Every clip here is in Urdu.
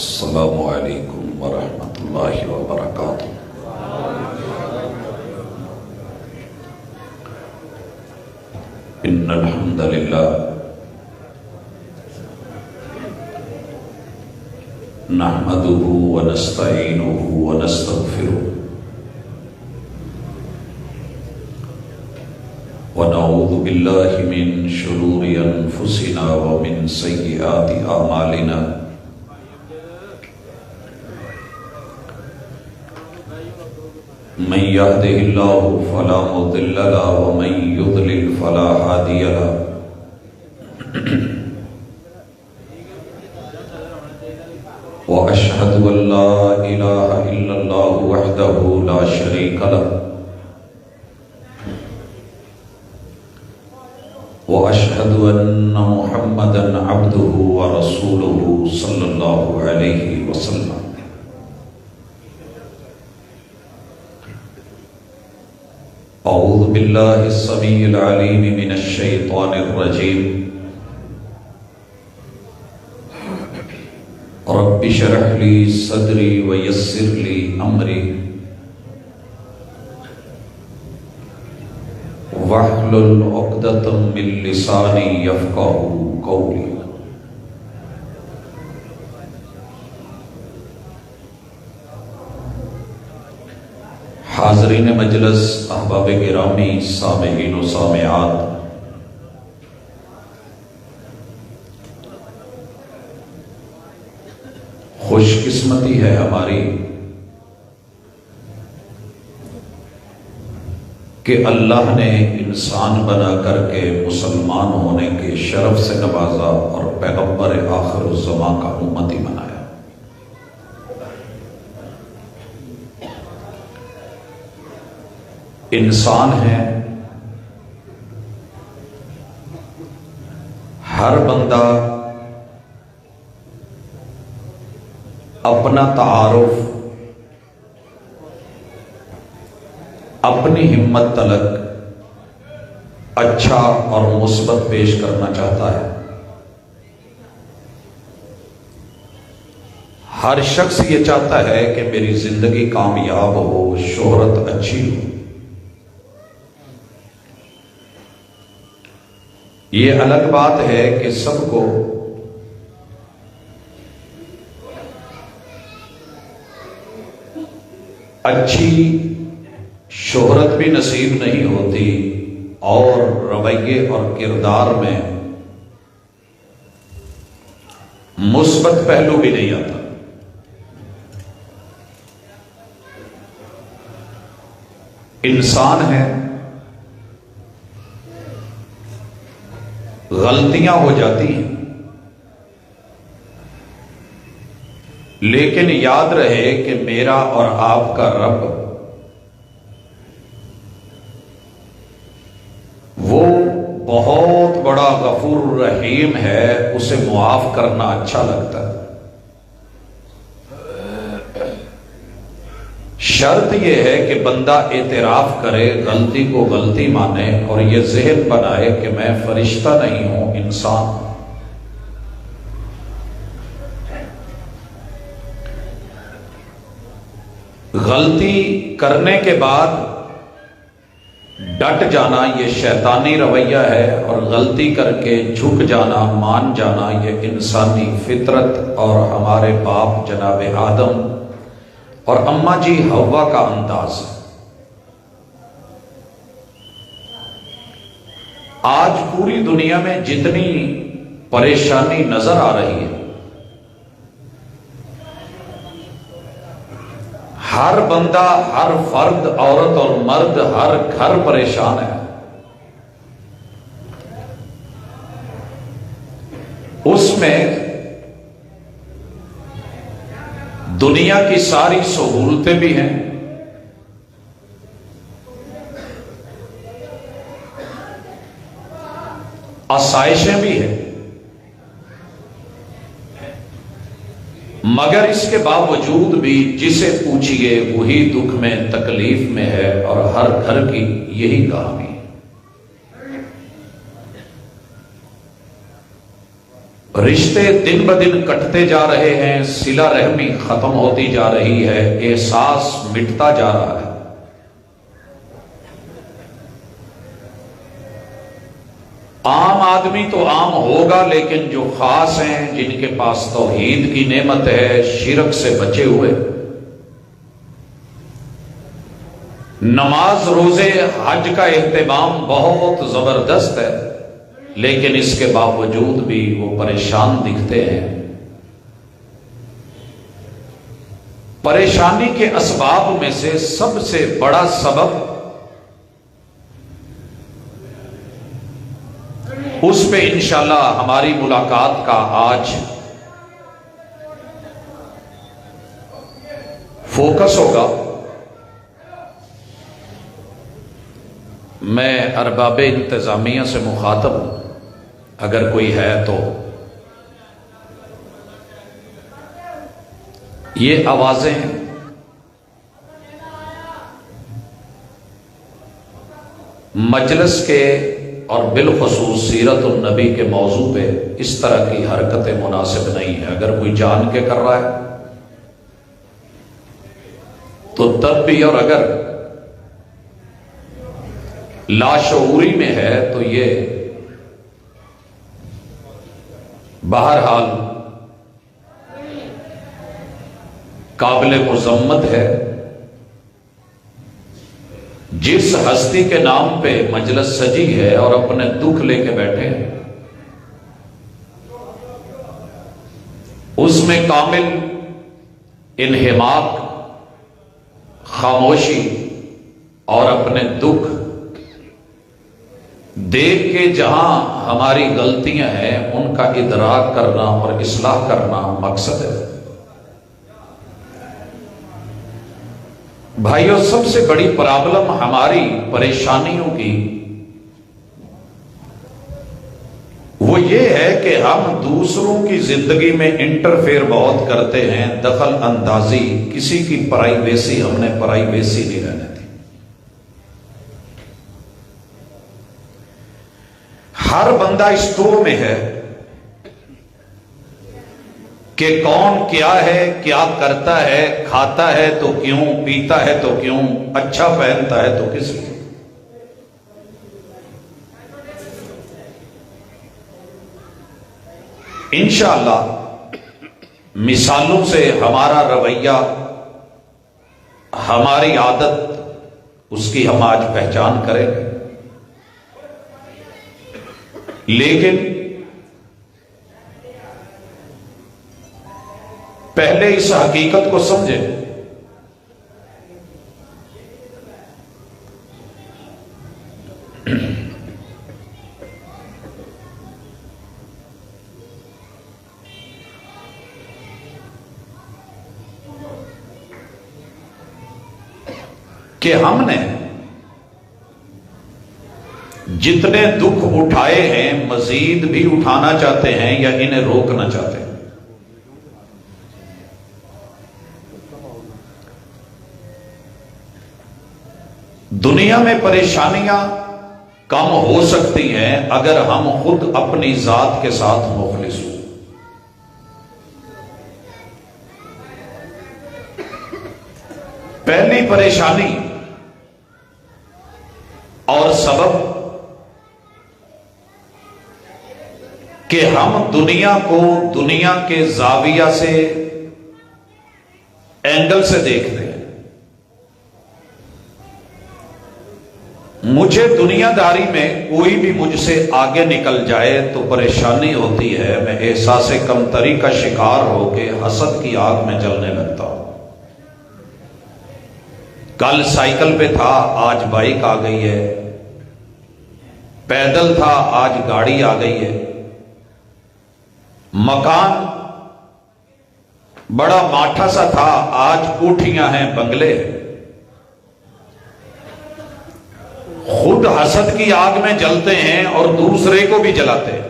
السلام علیکم ورحمۃ اللہ وبرکاتہ۔ ان الحمد للہ نحمده ونستعینه ونستغفره ونعوذ باللہ من شرور انفسنا ومن سیئات اعمالنا من يهده الله فلا مضل له ومن يضلل فلا هادي له وأشهد أن لا إله إلا الله وحده لا شريك له وأشهد أن محمدا عبده ورسوله صلى الله عليه وسلم۔ اعوذ باللہ السمیع العلیم من الشیطان الرجیم۔ رب اشرح لی صدری ویسر لی امری واحلل عقدۃ من لسانی یفقہوا قولی۔ حاضرین مجلس، احباب گرامی، سامعین و سامعات، خوش قسمتی ہے ہماری کہ اللہ نے انسان بنا کر کے مسلمان ہونے کے شرف سے نوازا اور پیغمبر آخر الزمان کا امتی بنایا۔ انسان ہے، ہر بندہ اپنا تعارف اپنی ہمت تلک اچھا اور مثبت پیش کرنا چاہتا ہے۔ ہر شخص یہ چاہتا ہے کہ میری زندگی کامیاب ہو، شہرت اچھی ہو۔ یہ الگ بات ہے کہ سب کو اچھی شہرت بھی نصیب نہیں ہوتی اور رویے اور کردار میں مثبت پہلو بھی نہیں آتا۔ انسان ہے، غلطیاں ہو جاتی ہیں، لیکن یاد رہے کہ میرا اور آپ کا رب وہ بہت بڑا غفور رحیم ہے، اسے معاف کرنا اچھا لگتا ہے۔ شرط یہ ہے کہ بندہ اعتراف کرے، غلطی کو غلطی مانے اور یہ ذہن بنائے کہ میں فرشتہ نہیں ہوں، انسان ہوں۔ غلطی کرنے کے بعد ڈٹ جانا یہ شیطانی رویہ ہے، اور غلطی کر کے جھک جانا، مان جانا یہ انسانی فطرت اور ہمارے باپ جناب آدم اور اماں جی حوا کا انداز ہے۔ آج پوری دنیا میں جتنی پریشانی نظر آ رہی ہے، ہر بندہ، ہر فرد، عورت اور مرد، ہر گھر پریشان ہے۔ اس میں دنیا کی ساری سہولتیں بھی ہیں، آسائشیں بھی ہیں، مگر اس کے باوجود بھی جسے پوچھئے وہی دکھ میں تکلیف میں ہے، اور ہر گھر کی یہی کہانی ہے۔ رشتے دن بدن کٹتے جا رہے ہیں، صلہ رحمی ختم ہوتی جا رہی ہے، احساس مٹتا جا رہا ہے۔ عام آدمی تو عام ہوگا، لیکن جو خاص ہیں، جن کے پاس توحید کی نعمت ہے، شرک سے بچے ہوئے، نماز روزے حج کا اہتمام بہت زبردست ہے، لیکن اس کے باوجود بھی وہ پریشان دکھتے ہیں۔ پریشانی کے اسباب میں سے سب سے بڑا سبب اس پہ انشاءاللہ ہماری ملاقات کا آج فوکس ہوگا۔ میں ارباب انتظامیہ سے مخاطب ہوں، اگر کوئی ہے تو یہ آوازیں مجلس کے اور بالخصوص سیرت النبی کے موضوع پہ اس طرح کی حرکتیں مناسب نہیں ہیں۔ اگر کوئی جان کے کر رہا ہے تو تب بھی، اور اگر لاشعوری میں ہے تو یہ بہرحال قابل مذمت ہے۔ جس ہستی کے نام پہ مجلس سجی ہے اور اپنے دکھ لے کے بیٹھے ہیں، اس میں کامل انہماک، خاموشی اور اپنے دکھ دیکھ کے جہاں ہماری غلطیاں ہیں ان کا ادراک کرنا اور اصلاح کرنا مقصد ہے۔ بھائیو، سب سے بڑی پرابلم ہماری پریشانیوں کی وہ یہ ہے کہ ہم دوسروں کی زندگی میں انٹرفیئر بہت کرتے ہیں، دخل اندازی، کسی کی پرائیویسی، ہم نے پرائیویسی نہیں رہنے دی۔ ہر بندہ اس دور میں ہے کہ کون کیا ہے، کیا کرتا ہے، کھاتا ہے تو کیوں، پیتا ہے تو کیوں، اچھا پہنتا ہے تو کس لیے۔ انشاءاللہ مثالوں سے ہمارا رویہ، ہماری عادت، اس کی ہم آج پہچان کریں گے، لیکن پہلے اس حقیقت کو سمجھیں کہ ہم نے جتنے دکھ اٹھائے ہیں مزید بھی اٹھانا چاہتے ہیں یا انہیں روکنا چاہتے ہیں۔ دنیا میں پریشانیاں کم ہو سکتی ہیں اگر ہم خود اپنی ذات کے ساتھ مخلص ہوں۔ پہلی پریشانی اور سبب کہ ہم دنیا کو دنیا کے زاویہ سے، اینگل سے دیکھتے ہیں۔ مجھے دنیا داری میں کوئی بھی مجھ سے آگے نکل جائے تو پریشانی ہوتی ہے، میں احساس کمتری کا شکار ہو کے حسد کی آگ میں جلنے لگتا ہوں۔ کل سائیکل پہ تھا، آج بائک آ گئی ہے، پیدل تھا، آج گاڑی آ گئی ہے، مکان بڑا ماٹھا سا تھا، آج کوٹھیاں ہیں، بنگلے ہیں۔ خود حسد کی آگ میں جلتے ہیں اور دوسرے کو بھی جلاتے ہیں۔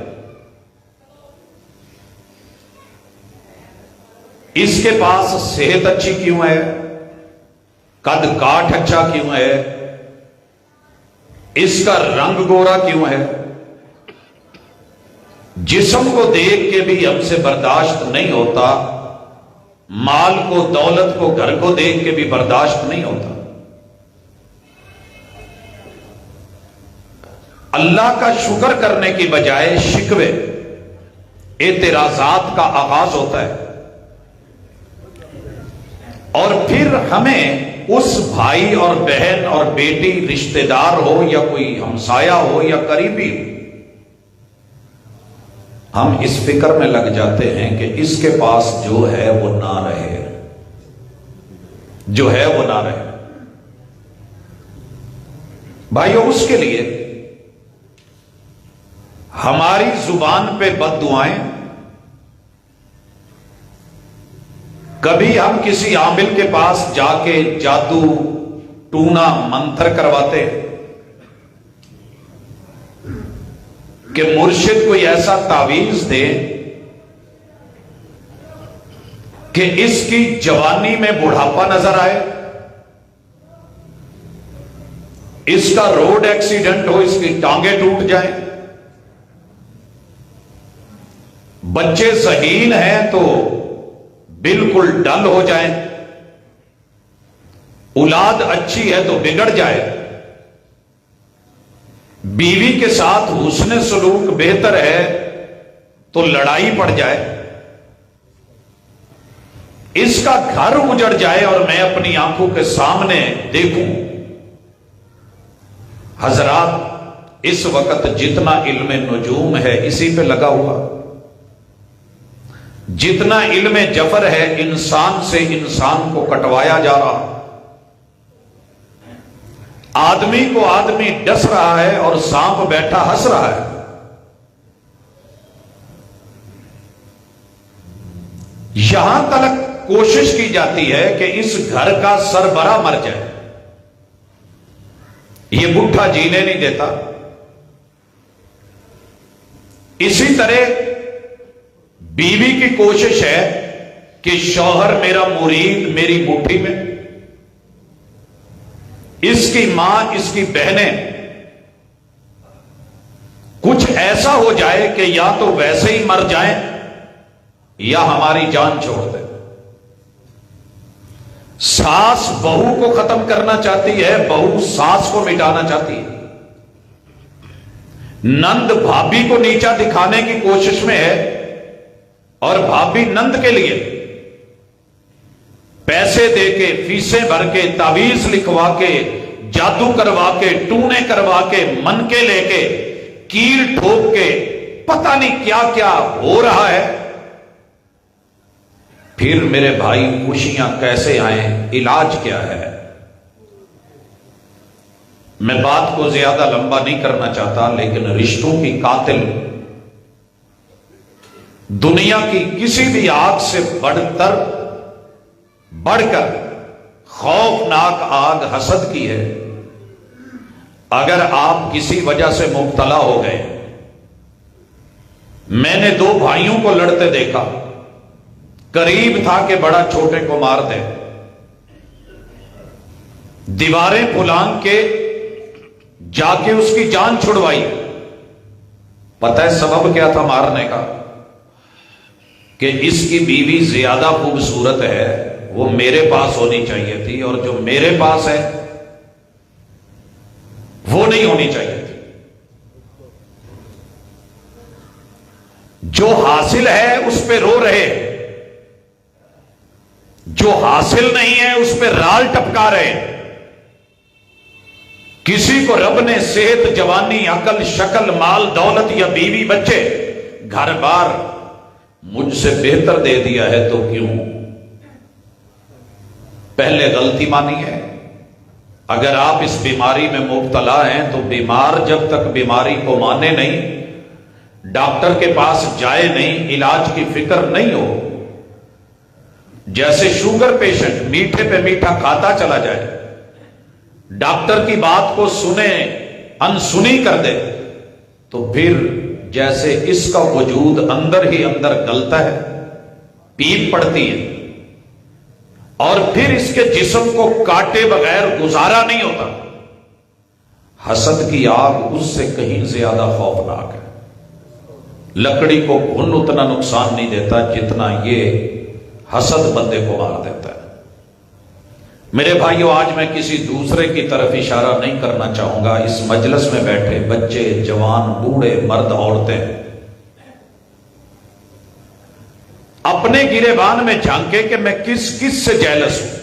اس کے پاس صحت اچھی کیوں ہے؟ قد کاٹ اچھا کیوں ہے؟ اس کا رنگ گورا کیوں ہے؟ جسم کو دیکھ کے بھی ہم سے برداشت نہیں ہوتا، مال کو، دولت کو، گھر کو دیکھ کے بھی برداشت نہیں ہوتا۔ اللہ کا شکر کرنے کی بجائے شکوے، اعتراضات کا آغاز ہوتا ہے، اور پھر ہمیں اس بھائی اور بہن اور بیٹی، رشتہ دار ہو یا کوئی ہمسایہ ہو یا قریبی ہو، ہم اس فکر میں لگ جاتے ہیں کہ اس کے پاس جو ہے وہ نہ رہے، جو ہے وہ نہ رہے۔ بھائیو، اس کے لیے ہماری زبان پہ بد دعائیں، کبھی ہم کسی عامل کے پاس جا کے جادو، ٹونا، منتر کرواتے ہیں کہ مرشد کوئی ایسا تعویذ دے کہ اس کی جوانی میں بڑھاپا نظر آئے، اس کا روڈ ایکسیڈنٹ ہو، اس کی ٹانگیں ٹوٹ جائیں، بچے ذہین ہیں تو بالکل ڈل ہو جائیں، اولاد اچھی ہے تو بگڑ جائے، بیوی کے ساتھ حسن سلوک بہتر ہے تو لڑائی پڑ جائے، اس کا گھر اجڑ جائے اور میں اپنی آنکھوں کے سامنے دیکھوں۔ حضرات، اس وقت جتنا علم نجوم ہے اسی پہ لگا ہوا، جتنا علم جفر ہے انسان سے انسان کو کٹوایا جا رہا، آدمی کو آدمی ڈس رہا ہے اور سانپ بیٹھا ہنس رہا ہے۔ یہاں تک کوشش کی جاتی ہے کہ اس گھر کا سربراہ مر جائے، یہ بڈھا جینے نہیں دیتا۔ اسی طرح بیوی کی کوشش ہے کہ شوہر میرا مرید میری مٹھی میں، اس کی ماں، اس کی بہنیں، کچھ ایسا ہو جائے کہ یا تو ویسے ہی مر جائیں یا ہماری جان چھوڑ دیں۔ ساس بہو کو ختم کرنا چاہتی ہے، بہو ساس کو مٹانا چاہتی ہے، نند بھابھی کو نیچا دکھانے کی کوشش میں ہے اور بھابھی نند کے لیے پیسے دے کے، فیسیں بھر کے، تعویذ لکھوا کے، جادو کروا کے، ٹونے کروا کے، من کے لے کے، کیل ٹھوک کے، پتہ نہیں کیا کیا ہو رہا ہے۔ پھر میرے بھائی خوشیاں کیسے آئیں؟ علاج کیا ہے؟ میں بات کو زیادہ لمبا نہیں کرنا چاہتا، لیکن رشتوں کی قاتل دنیا کی کسی بھی آگ سے بڑھ کر خوفناک آگ حسد کی ہے۔ اگر آپ کسی وجہ سے مبتلا ہو گئے، میں نے دو بھائیوں کو لڑتے دیکھا، قریب تھا کہ بڑا چھوٹے کو مار دے، دیواریں پھلانگ کے جا کے اس کی جان چھڑوائی۔ پتہ ہے سبب کیا تھا مارنے کا؟ کہ اس کی بیوی زیادہ خوبصورت ہے، وہ میرے پاس ہونی چاہیے تھی، اور جو میرے پاس ہے وہ نہیں ہونی چاہیے تھی۔ جو حاصل ہے اس پہ رو رہے، جو حاصل نہیں ہے اس پہ رال ٹپکا رہے۔ کسی کو رب نے صحت، جوانی، عقل، شکل، مال، دولت یا بیوی، بچے، گھر بار مجھ سے بہتر دے دیا ہے تو کیوں؟ پہلے غلطی مانی ہے۔ اگر آپ اس بیماری میں مبتلا ہیں تو بیمار جب تک بیماری کو مانے نہیں، ڈاکٹر کے پاس جائے نہیں، علاج کی فکر نہیں ہو، جیسے شوگر پیشنٹ میٹھے پہ میٹھا کھاتا چلا جائے، ڈاکٹر کی بات کو سنے انسنی کر دے، تو پھر جیسے اس کا وجود اندر ہی اندر گلتا ہے، پیپ پڑتی ہے، اور پھر اس کے جسم کو کاٹے بغیر گزارا نہیں ہوتا۔ حسد کی آگ اس سے کہیں زیادہ خوفناک ہے۔ لکڑی کو گھن اتنا نقصان نہیں دیتا جتنا یہ حسد بندے کو مار دیتا ہے۔ میرے بھائیو، آج میں کسی دوسرے کی طرف اشارہ نہیں کرنا چاہوں گا۔ اس مجلس میں بیٹھے بچے، جوان، بوڑھے، مرد، عورتیں اپنے گریبان میں جھانکے کہ میں کس کس سے جیلس ہوں،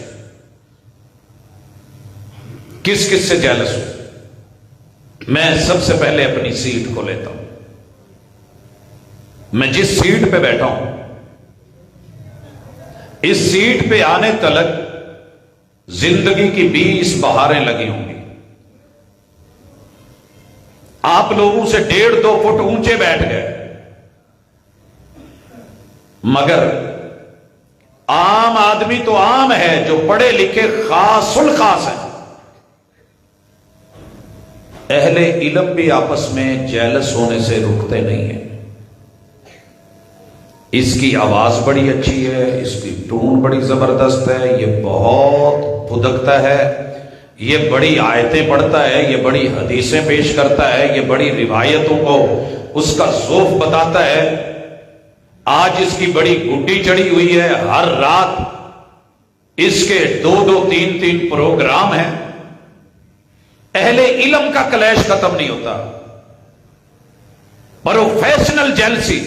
کس کس سے جیلس ہوں۔ میں سب سے پہلے اپنی سیٹ کو لیتا ہوں۔ میں جس سیٹ پہ بیٹھا ہوں، اس سیٹ پہ آنے تلک زندگی کی 20 بہاریں لگی ہوں گی۔ آپ لوگوں سے 1.5-2 فٹ اونچے بیٹھ گئے، مگر عام آدمی تو عام ہے، جو پڑھے لکھے خاص الخاص ہیں، اہل علم بھی آپس میں جیلس ہونے سے رکتے نہیں ہیں۔ اس کی آواز بڑی اچھی ہے، اس کی ٹون بڑی زبردست ہے، یہ بہت پھدکتا ہے، یہ بڑی آیتیں پڑھتا ہے، یہ بڑی حدیثیں پیش کرتا ہے، یہ بڑی روایتوں کو اس کا ذوق بتاتا ہے۔ آج اس کی بڑی گڈی چڑھی ہوئی ہے، ہر رات اس کے 2-2 3-3 پروگرام ہیں۔ اہل علم کا کلیش ختم نہیں ہوتا۔ Professional jealousy.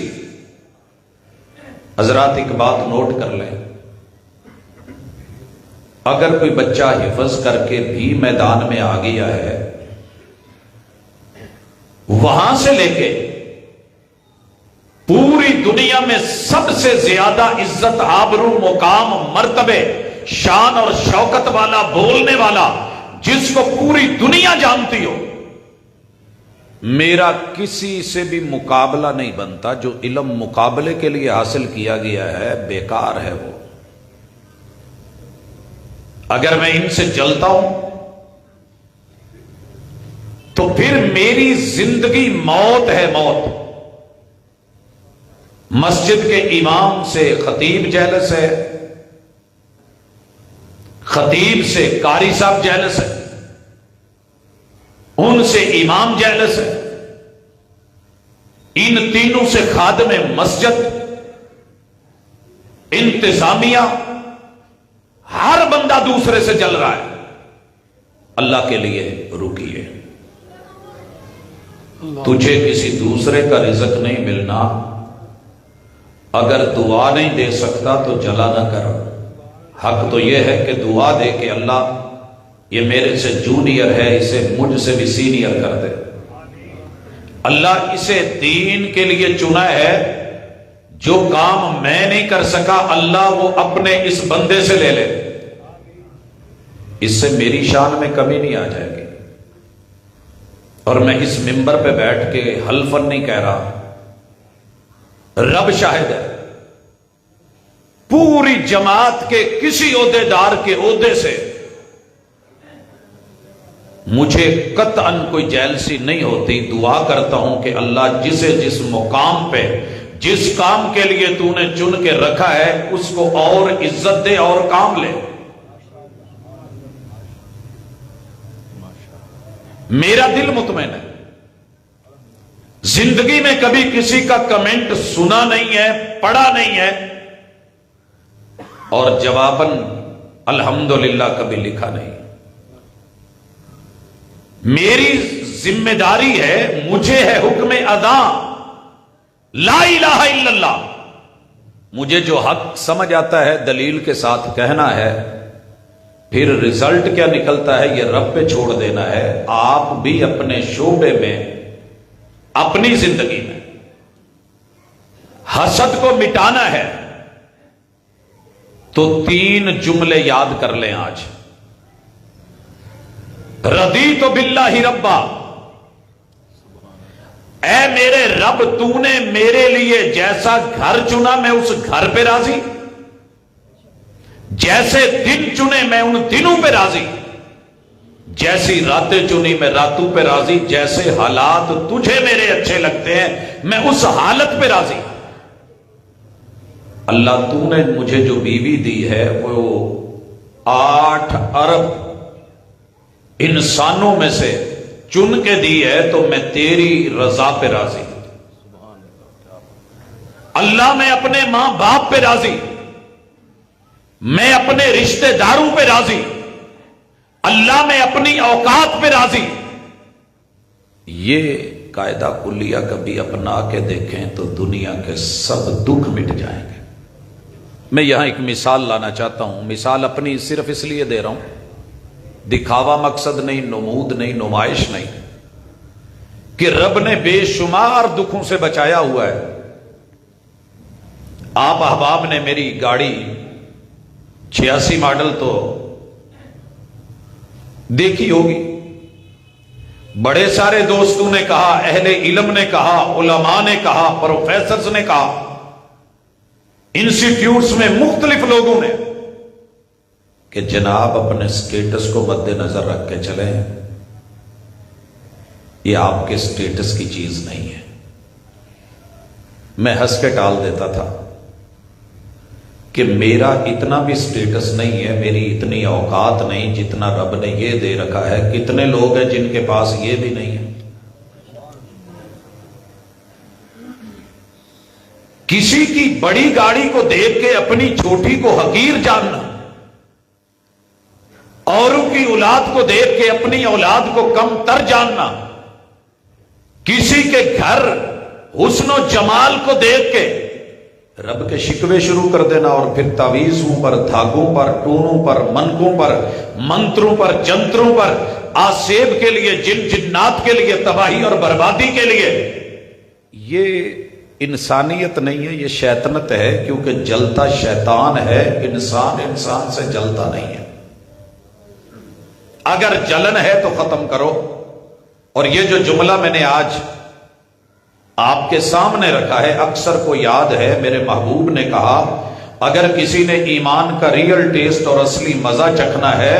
حضرات ایک بات نوٹ کر لیں، اگر کوئی بچہ حفظ کر کے بھی میدان میں آ گیا ہے، وہاں سے لے کے پوری دنیا میں سب سے زیادہ عزت، آبرو، مقام، مرتبے، شان اور شوکت والا، بولنے والا، جس کو پوری دنیا جانتی ہو، میرا کسی سے بھی مقابلہ نہیں بنتا۔ جو علم مقابلے کے لیے حاصل کیا گیا ہے بیکار ہے وہ۔ اگر میں ان سے جلتا ہوں تو پھر میری زندگی موت ہے، موت۔ مسجد کے امام سے خطیب جیلس ہے، خطیب سے قاری صاحب جیلس ہے، ان سے امام جیلس ہے، ان تینوں سے خادم مسجد، انتظامیہ، ہر بندہ دوسرے سے جل رہا ہے۔ اللہ کے لیے رکیے۔ تجھے کسی دوسرے کا رزق نہیں ملنا، اگر دعا نہیں دے سکتا تو جلا نہ کر۔ حق تو یہ ہے کہ دعا دے کہ اللہ یہ میرے سے جونیئر ہے، اسے مجھ سے بھی سینئر کر دے۔ اللہ اسے دین کے لیے چنا ہے، جو کام میں نہیں کر سکا اللہ وہ اپنے اس بندے سے لے لے، اس سے میری شان میں کمی نہیں آ جائے گی۔ اور میں اس منبر پہ بیٹھ کے حلفاً نہیں کہہ رہا، رب شاہد ہے، پوری جماعت کے کسی عہدے دار کے عہدے سے مجھے قطعاً کوئی جیلسی نہیں ہوتی۔ دعا کرتا ہوں کہ اللہ جسے جس مقام پہ جس کام کے لیے تو نے چن کے رکھا ہے اس کو اور عزت دے اور کام لے۔ میرا دل مطمئن ہے، زندگی میں کبھی کسی کا کمنٹ سنا نہیں ہے، پڑھا نہیں ہے، اور جواباً الحمدللہ کبھی لکھا نہیں۔ میری ذمہ داری ہے، مجھے ہے حکم ادا، لا الہ الا اللہ۔ مجھے جو حق سمجھ آتا ہے دلیل کے ساتھ کہنا ہے، پھر رزلٹ کیا نکلتا ہے یہ رب پہ چھوڑ دینا ہے۔ آپ بھی اپنے شعبے میں، اپنی زندگی میں حسد کو مٹانا ہے تو 3 جملے یاد کر لیں آج۔ رضیت باللہ ربا، اے میرے رب تو نے میرے لیے جیسا گھر چنا میں اس گھر پہ راضی۔ جیسے دن چنے میں ان دنوں پہ راضی، جیسی راتیں چنی میں راتوں پہ راضی، جیسے حالات تجھے میرے اچھے لگتے ہیں میں اس حالت پہ راضی۔ اللہ تو نے مجھے جو بیوی دی ہے وہ 8 ارب انسانوں میں سے چن کے دی ہے، تو میں تیری رضا پہ راضی۔ اللہ میں اپنے ماں باپ پہ راضی، میں اپنے رشتہ داروں پہ راضی، اللہ میں اپنی اوقات پہ راضی۔ یہ قاعدہ کلیہ کبھی اپنا کے دیکھیں تو دنیا کے سب دکھ مٹ جائیں گے۔ میں یہاں ایک مثال لانا چاہتا ہوں، مثال اپنی صرف اس لیے دے رہا ہوں، دکھاوا مقصد نہیں، نمود نہیں، نمائش نہیں، کہ رب نے بے شمار دکھوں سے بچایا ہوا ہے۔ آپ احباب نے میری گاڑی 86 ماڈل تو دیکھی ہوگی، بڑے سارے دوستوں نے کہا، اہل علم نے کہا، علماء نے کہا، پروفیسرز نے کہا، انسٹیٹیوٹس میں مختلف لوگوں نے، کہ جناب اپنے سٹیٹس کو مد نظر رکھ کے چلیں، یہ آپ کے سٹیٹس کی چیز نہیں ہے۔ میں ہنس کے ٹال دیتا تھا کہ میرا اتنا بھی سٹیٹس نہیں ہے، میری اتنی اوقات نہیں جتنا رب نے یہ دے رکھا ہے۔ کتنے لوگ ہیں جن کے پاس یہ بھی نہیں ہے۔ کسی کی بڑی گاڑی کو دیکھ کے اپنی چھوٹی کو حقیر جاننا، اوروں کی اولاد کو دیکھ کے اپنی اولاد کو کم تر جاننا، کسی کے گھر حسن و جمال کو دیکھ کے رب کے شکوے شروع کر دینا، اور پھر تعویذوں پر، دھاگوں پر، ٹونوں پر، منکوں پر، منتروں پر، جنتروں پر، آسیب کے لیے، جن جنات کے لیے، تباہی اور بربادی کے لیے۔ یہ انسانیت نہیں ہے، یہ شیطنت ہے، کیونکہ جلتا شیطان ہے، انسان سے جلتا نہیں ہے۔ اگر جلن ہے تو ختم کرو۔ اور یہ جو جملہ میں نے آج آپ کے سامنے رکھا ہے، اکثر کو یاد ہے، میرے محبوب نے کہا اگر کسی نے ایمان کا ریئل ٹیسٹ اور اصلی مزہ چکھنا ہے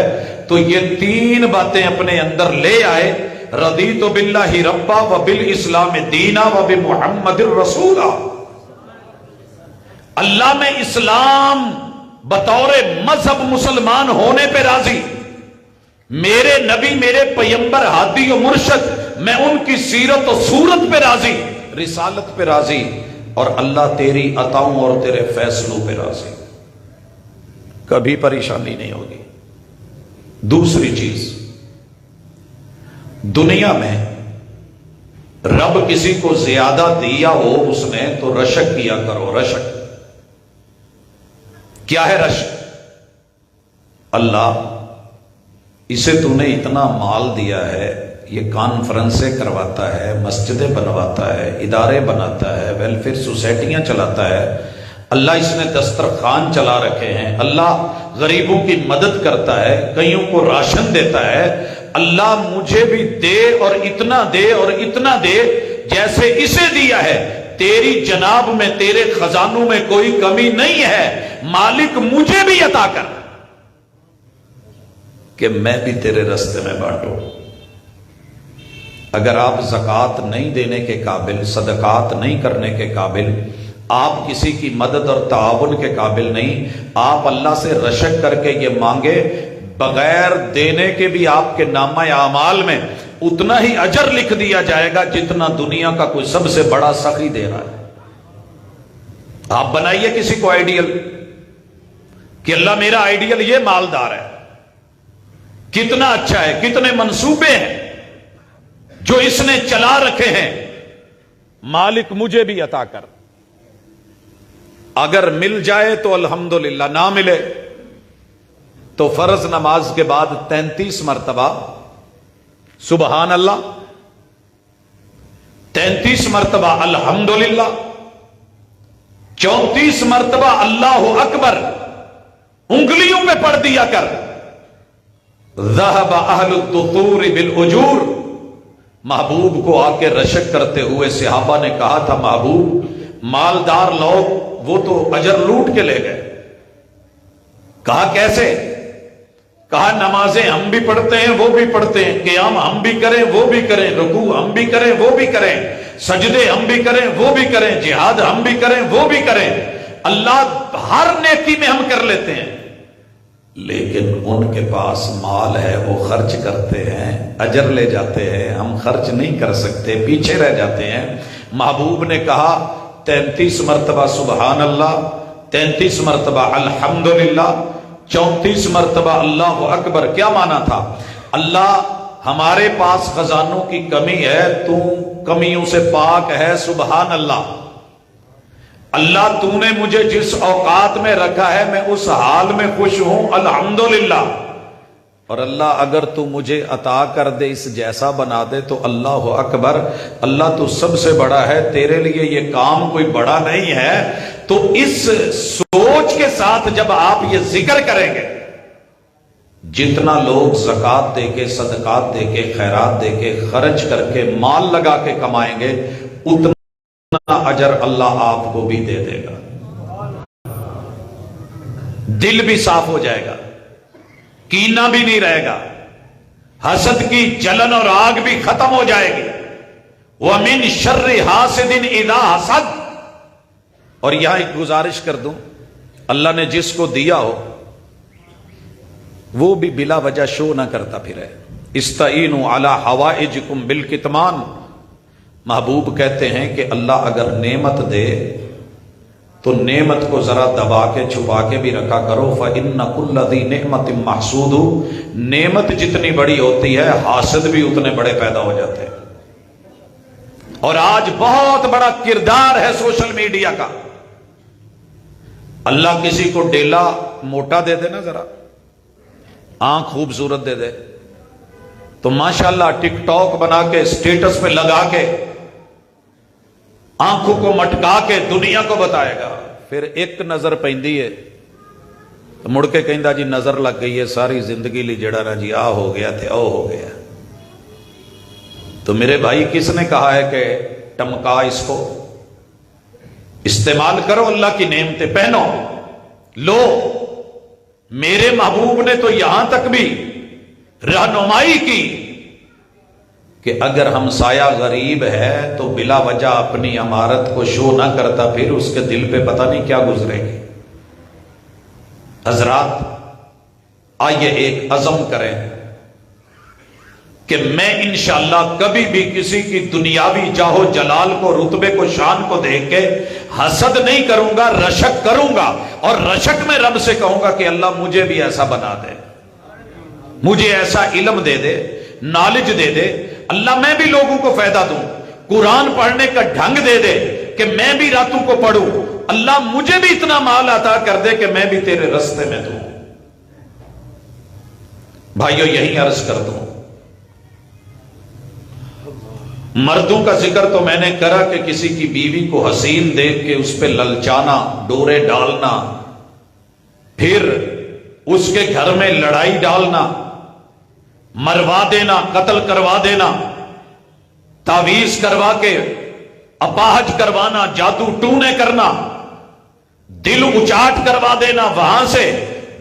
تو یہ 3 باتیں اپنے اندر لے آئے، رضیت باللہ ربا وبالاسلام دینا وبمحمد رسولا۔ اللہ میں اسلام بطور مذہب مسلمان ہونے پہ راضی، میرے نبی، میرے پیمبر، ہادی و مرشد، میں ان کی سیرت و صورت پہ راضی، رسالت پہ راضی، اور اللہ تیری عطاؤں اور تیرے فیصلوں پہ راضی۔ کبھی پریشانی نہیں ہوگی۔ دوسری چیز، دنیا میں رب کسی کو زیادہ دیا ہو اس نے تو رشک کیا کرو۔ رشک کیا ہے؟ رشک، اللہ اسے تو نے اتنا مال دیا ہے، یہ کانفرنسیں کرواتا ہے، مسجدیں بنواتا ہے، ادارے بناتا ہے، ویلفیئر سوسائٹیاں چلاتا ہے، اللہ اس نے دسترخوان چلا رکھے ہیں، اللہ غریبوں کی مدد کرتا ہے، کئیوں کو راشن دیتا ہے، اللہ مجھے بھی دے اور اتنا دے اور اتنا دے جیسے اسے دیا ہے، تیری جناب میں، تیرے خزانوں میں کوئی کمی نہیں ہے، مالک مجھے بھی عطا کر کہ میں بھی تیرے راستے میں بانٹوں۔ اگر آپ زکوٰۃ نہیں دینے کے قابل، صدقات نہیں کرنے کے قابل، آپ کسی کی مدد اور تعاون کے قابل نہیں، آپ اللہ سے رشک کر کے یہ مانگے، بغیر دینے کے بھی آپ کے نامہ اعمال میں اتنا ہی اجر لکھ دیا جائے گا جتنا دنیا کا کوئی سب سے بڑا سخی دے رہا ہے۔ آپ بنائیے کسی کو آئیڈیل کہ اللہ میرا آئیڈیل یہ مالدار ہے، کتنا اچھا ہے، کتنے منصوبے ہیں جو اس نے چلا رکھے ہیں، مالک مجھے بھی عطا کر۔ اگر مل جائے تو الحمدللہ، نہ ملے تو فرض نماز کے بعد 33 مرتبہ سبحان اللہ، 33 مرتبہ الحمدللہ، 34 مرتبہ اللہ اکبر انگلیوں پہ پڑھ دیا کر۔ ذہب اہل الدثور بالاجور، محبوب کو آ کے رشک کرتے ہوئے صحابہ نے کہا تھا، محبوب مالدار لوگ وہ تو اجر لوٹ کے لے گئے، کہا کیسے؟ کہا نمازیں ہم بھی پڑھتے ہیں وہ بھی پڑھتے ہیں، قیام ہم بھی کریں وہ بھی کریں، رکوع ہم بھی کریں وہ بھی کریں، سجدے ہم بھی کریں وہ بھی کریں، جہاد ہم بھی کریں وہ بھی کریں، اللہ ہر نیکی میں ہم کر لیتے ہیں، لیکن ان کے پاس مال ہے وہ خرچ کرتے ہیں، اجر لے جاتے ہیں، ہم خرچ نہیں کر سکتے، پیچھے رہ جاتے ہیں۔ محبوب نے کہا 33 مرتبہ سبحان اللہ، 33 مرتبہ الحمدللہ، 34 مرتبہ اللہ اکبر۔ کیا مانا تھا؟ اللہ ہمارے پاس خزانوں کی کمی ہے، تو کمیوں سے پاک ہے، سبحان اللہ۔ اللہ تو نے مجھے جس اوقات میں رکھا ہے میں اس حال میں خوش ہوں، الحمدللہ۔ اور اللہ اگر تو مجھے عطا کر دے، اس جیسا بنا دے تو اللہ اکبر، اللہ تو سب سے بڑا ہے، تیرے لیے یہ کام کوئی بڑا نہیں ہے۔ تو اس سوچ کے ساتھ جب آپ یہ ذکر کریں گے، جتنا لوگ زکوٰۃ دے کے، صدقات دے کے، خیرات دے کے، خرچ کر کے، مال لگا کے کمائیں گے، اتنا اجر اللہ آپ کو بھی دے دے گا، دل بھی صاف ہو جائے گا، کینہ بھی نہیں رہے گا، حسد کی جلن اور آگ بھی ختم ہو جائے گی۔ وَمِن شَرِّ حَاسِدٍ إِذَا حَسَدَ۔ اور یہاں ایک گزارش کر دوں، اللہ نے جس کو دیا ہو وہ بھی بلا وجہ شو نہ کرتا پھرے۔ استعینوا علی حوائجکم بالکتمان۔ محبوب کہتے ہیں کہ اللہ اگر نعمت دے تو نعمت کو ذرا دبا کے چھپا کے بھی رکھا کرو، فإن کل ذی نعمت محسود۔ نعمت جتنی بڑی ہوتی ہے حاسد بھی اتنے بڑے پیدا ہو جاتے ہیں۔ اور آج بہت بڑا کردار ہے سوشل میڈیا کا۔ اللہ کسی کو ڈیلا موٹا دے دے نا، ذرا آنکھ خوبصورت دے دے تو ماشاءاللہ ٹک ٹاک بنا کے سٹیٹس پہ لگا کے آنکھوں کو مٹکا کے دنیا کو بتائے گا، پھر ایک نظر پیندی ہے تو مڑ کے کہندا جی نظر لگ گئی ہے، ساری زندگی لی جڑا نا جی آ ہو گیا تھے او ہو گیا۔ تو میرے بھائی کس نے کہا ہے کہ ٹمکا اس کو؟ استعمال کرو اللہ کی نعمتیں، پہنو لو۔ میرے محبوب نے تو یہاں تک بھی رہنمائی کی کہ اگر ہمسایہ غریب ہے تو بلا وجہ اپنی عمارت کو شو نہ کرتا، پھر اس کے دل پہ پتہ نہیں کیا گزرے گی۔ حضرات آئیے ایک عزم کریں کہ میں انشاءاللہ کبھی بھی کسی کی دنیاوی جاہو جلال کو، رتبے کو، شان کو دیکھ کے حسد نہیں کروں گا، رشک کروں گا، اور رشک میں رب سے کہوں گا کہ اللہ مجھے بھی ایسا بنا دے، مجھے ایسا علم دے دے، نالج دے دے، اللہ میں بھی لوگوں کو فائدہ دوں، قرآن پڑھنے کا ڈھنگ دے دے کہ میں بھی راتوں کو پڑھوں، اللہ مجھے بھی اتنا مال عطا کر دے کہ میں بھی تیرے رستے میں دوں۔ بھائیو یہی عرض کر دوں، مردوں کا ذکر تو میں نے کرا کہ کسی کی بیوی کو حسین دیکھ کے اس پہ للچانا، ڈورے ڈالنا، پھر اس کے گھر میں لڑائی ڈالنا، مروا دینا، قتل کروا دینا، تعویذ کروا کے اپاہج کروانا، جادو ٹونے کرنا، دل اچاٹ کروا دینا، وہاں سے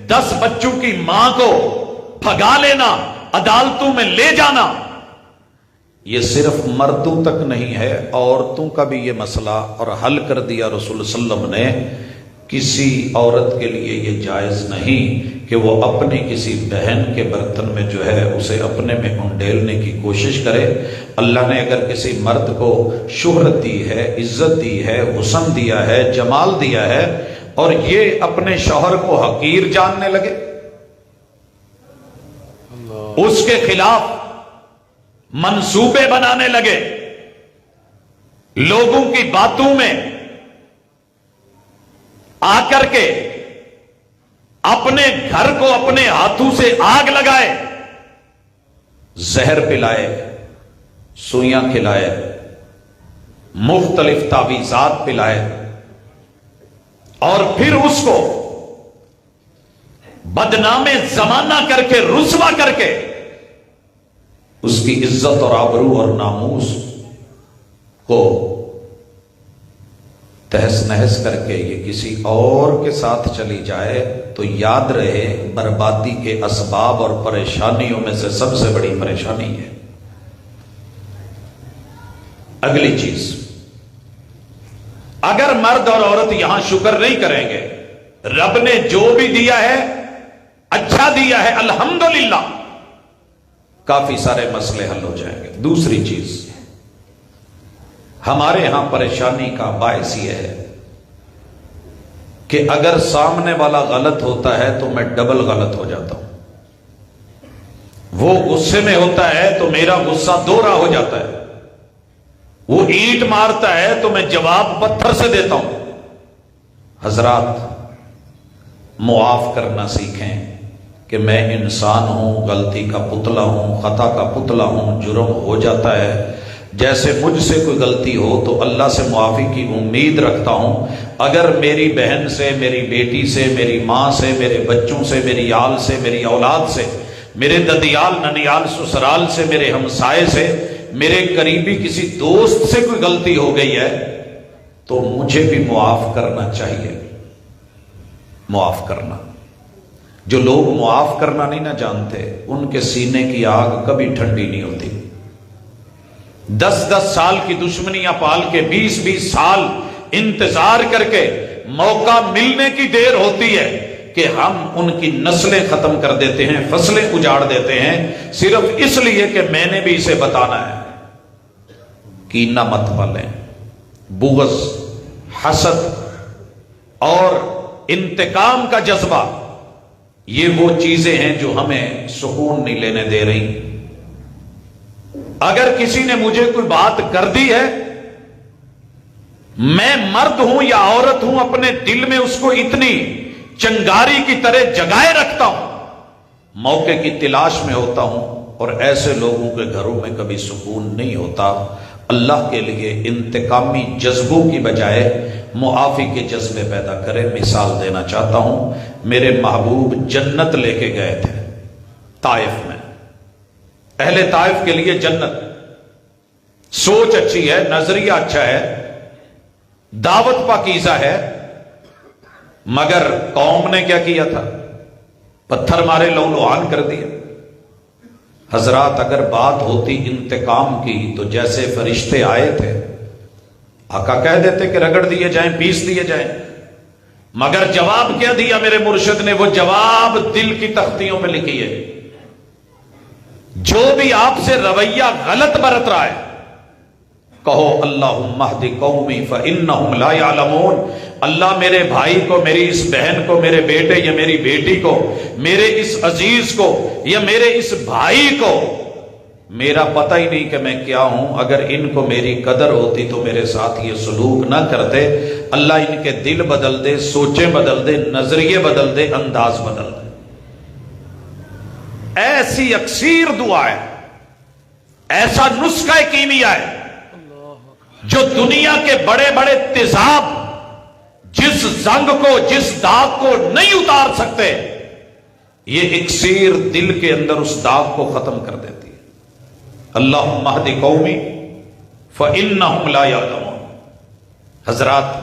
10 بچوں کی ماں کو بھگا لینا، عدالتوں میں لے جانا۔ یہ صرف مردوں تک نہیں ہے، عورتوں کا بھی یہ مسئلہ، اور حل کر دیا رسول صلی اللہ علیہ وسلم نے۔ کسی عورت کے لیے یہ جائز نہیں کہ وہ اپنی کسی بہن کے برتن میں جو ہے اسے اپنے میں انڈیلنے کی کوشش کرے۔ اللہ نے اگر کسی مرد کو شہرت دی ہے، عزت دی ہے، حسن دیا ہے، جمال دیا ہے، اور یہ اپنے شوہر کو حقیر جاننے لگے، اس کے خلاف منصوبے بنانے لگے، لوگوں کی باتوں میں آ کر کے اپنے گھر کو اپنے ہاتھوں سے آگ لگائے، زہر پلائے، سوئیاں کھلائے، مختلف تعویذات پلائے، اور پھر اس کو بدنام زمانہ کر کے، رسوا کر کے، اس کی عزت اور آبرو اور ناموس کو تہس نہس کر کے یہ کسی اور کے ساتھ چلی جائے تو یاد رہے بربادی کے اسباب اور پریشانیوں میں سے سب سے بڑی پریشانی ہے۔ اگلی چیز، اگر مرد اور عورت یہاں شکر نہیں کریں گے، رب نے جو بھی دیا ہے اچھا دیا ہے الحمدللہ، کافی سارے مسئلے حل ہو جائیں گے۔ دوسری چیز، ہمارے ہاں پریشانی کا باعث یہ ہے کہ اگر سامنے والا غلط ہوتا ہے تو میں ڈبل غلط ہو جاتا ہوں، وہ غصے میں ہوتا ہے تو میرا غصہ دوہرا ہو جاتا ہے، وہ اینٹ مارتا ہے تو میں جواب پتھر سے دیتا ہوں۔ حضرات، معاف کرنا سیکھیں کہ میں انسان ہوں، غلطی کا پتلا ہوں، خطا کا پتلا ہوں، جرم ہو جاتا ہے۔ جیسے مجھ سے کوئی غلطی ہو تو اللہ سے معافی کی امید رکھتا ہوں، اگر میری بہن سے، میری بیٹی سے، میری ماں سے، میرے بچوں سے، میری آل سے، میری اولاد سے، میرے ددیال ننیال سسرال سے، میرے ہمسائے سے، میرے قریبی کسی دوست سے کوئی غلطی ہو گئی ہے تو مجھے بھی معاف کرنا چاہیے۔ معاف کرنا، جو لوگ معاف کرنا نہیں نہ جانتے ان کے سینے کی آگ کبھی ٹھنڈی نہیں ہوتی۔ 10 سال کی دشمنیاں پال کے 20 سال انتظار کر کے موقع ملنے کی دیر ہوتی ہے کہ ہم ان کی نسلیں ختم کر دیتے ہیں، فصلیں اجاڑ دیتے ہیں، صرف اس لیے کہ میں نے بھی اسے بتانا ہے۔ کینہ مت پالیں، بغض، حسد اور انتقام کا جذبہ، یہ وہ چیزیں ہیں جو ہمیں سکون نہیں لینے دے رہی۔ اگر کسی نے مجھے کوئی بات کر دی ہے، میں مرد ہوں یا عورت ہوں، اپنے دل میں اس کو اتنی چنگاری کی طرح جگائے رکھتا ہوں، موقع کی تلاش میں ہوتا ہوں، اور ایسے لوگوں کے گھروں میں کبھی سکون نہیں ہوتا۔ اللہ کے لیے انتقامی جذبوں کی بجائے معافی کے جذبے پیدا کرے۔ مثال دینا چاہتا ہوں، میرے محبوب جنت لے کے گئے تھے طائف میں، اہل طائف کے لیے جنت، سوچ اچھی ہے، نظریہ اچھا ہے، دعوت پاکیزہ ہے، مگر قوم نے کیا کیا تھا؟ پتھر مارے، لو لوہان کر دیا۔ حضرات، اگر بات ہوتی انتقام کی تو جیسے فرشتے آئے تھے آقا کہہ دیتے کہ رگڑ دیے جائیں، پیس دیے جائیں، مگر جواب کیا دیا میرے مرشد نے؟ وہ جواب دل کی تختیوں میں لکھی ہے۔ جو بھی آپ سے رویہ غلط برت رہا ہے، کہو اللہم اہد قومی فانہم لا یعلمون، اللہ میرے بھائی کو، میری اس بہن کو، میرے بیٹے یا میری بیٹی کو، میرے اس عزیز کو یا میرے اس بھائی کو میرا پتہ ہی نہیں کہ میں کیا ہوں، اگر ان کو میری قدر ہوتی تو میرے ساتھ یہ سلوک نہ کرتے۔ اللہ ان کے دل بدل دے، سوچیں بدل دے، نظریے بدل دے، انداز بدل دے۔ ایسی اکثیر دعا ہے، ایسا نسخہ کیمیا ہے جو دنیا کے بڑے بڑے تیزاب جس زنگ کو، جس داغ کو نہیں اتار سکتے، یہ اکثیر دل کے اندر اس داغ کو ختم کر دیتی ہے۔ اللہم اہد قومی فانہم لا یعلمون۔ حضرات،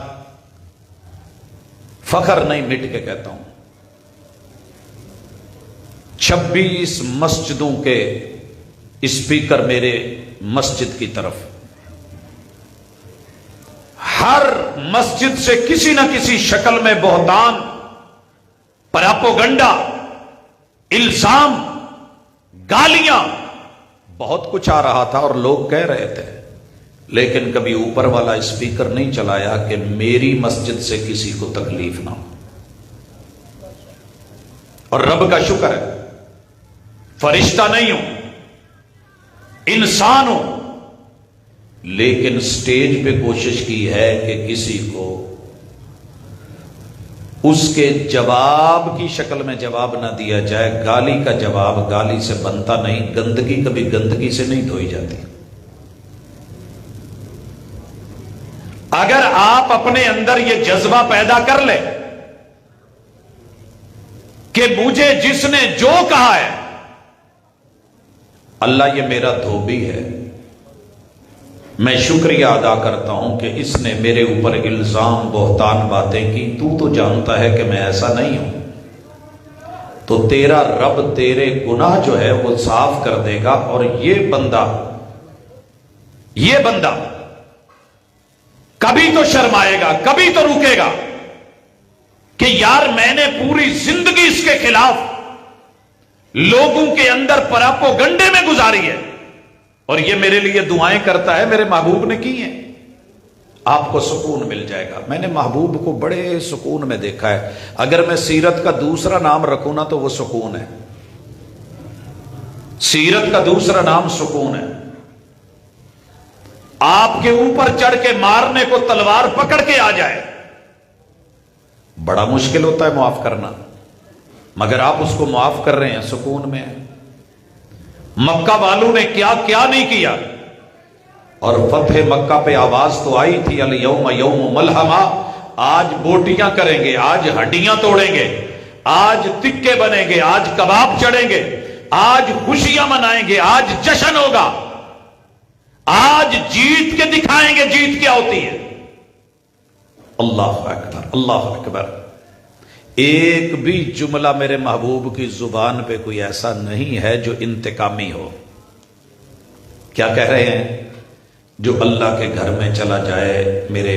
فخر نہیں، مٹ کے کہتا ہوں، 26 مسجدوں کے اسپیکر میرے مسجد کی طرف، ہر مسجد سے کسی نہ کسی شکل میں بہتان، پراپوگنڈا، الزام، گالیاں، بہت کچھ آ رہا تھا اور لوگ کہہ رہے تھے، لیکن کبھی اوپر والا اسپیکر نہیں چلایا کہ میری مسجد سے کسی کو تکلیف نہ ہو۔ اور رب کا شکر ہے، فرشتہ نہیں ہوں، انسان ہوں، لیکن سٹیج پہ کوشش کی ہے کہ کسی کو اس کے جواب کی شکل میں جواب نہ دیا جائے۔ گالی کا جواب گالی سے بنتا نہیں، گندگی کبھی گندگی سے نہیں دھوئی جاتی۔ اگر آپ اپنے اندر یہ جذبہ پیدا کر لیں کہ مجھے جس نے جو کہا ہے، اللہ یہ میرا دھوبی ہے، میں شکریہ ادا کرتا ہوں کہ اس نے میرے اوپر الزام بہتان باتیں کی، تو جانتا ہے کہ میں ایسا نہیں ہوں، تو تیرا رب تیرے گناہ جو ہے وہ صاف کر دے گا، اور یہ بندہ کبھی تو شرمائے گا، کبھی تو رکے گا کہ یار میں نے پوری زندگی اس کے خلاف لوگوں کے اندر پراپوگنڈے میں گزاری ہے، اور یہ میرے لیے دعائیں کرتا ہے، میرے محبوب نے کی ہیں۔ آپ کو سکون مل جائے گا۔ میں نے محبوب کو بڑے سکون میں دیکھا ہے، اگر میں سیرت کا دوسرا نام رکھوں نا تو وہ سکون ہے، سیرت کا دوسرا نام سکون ہے۔ آپ کے اوپر چڑھ کے مارنے کو تلوار پکڑ کے آ جائے، بڑا مشکل ہوتا ہے معاف کرنا، مگر آپ اس کو معاف کر رہے ہیں، سکون میں ہیں۔ مکہ والوں نے کیا کیا نہیں کیا، اور فتح مکہ پہ آواز تو آئی تھی الیوم یوم ملحمہ، آج بوٹیاں کریں گے، آج ہڈیاں توڑیں گے، آج تکے بنیں گے، آج کباب چڑھیں گے، آج خوشیاں منائیں گے، آج جشن ہوگا، آج جیت کے دکھائیں گے جیت کیا ہوتی ہے۔ اللہ اکبر، اللہ اکبر۔ ایک بھی جملہ میرے محبوب کی زبان پہ کوئی ایسا نہیں ہے جو انتقامی ہو۔ کیا کہہ رہے ہیں؟ جو اللہ کے گھر میں چلا جائے میرے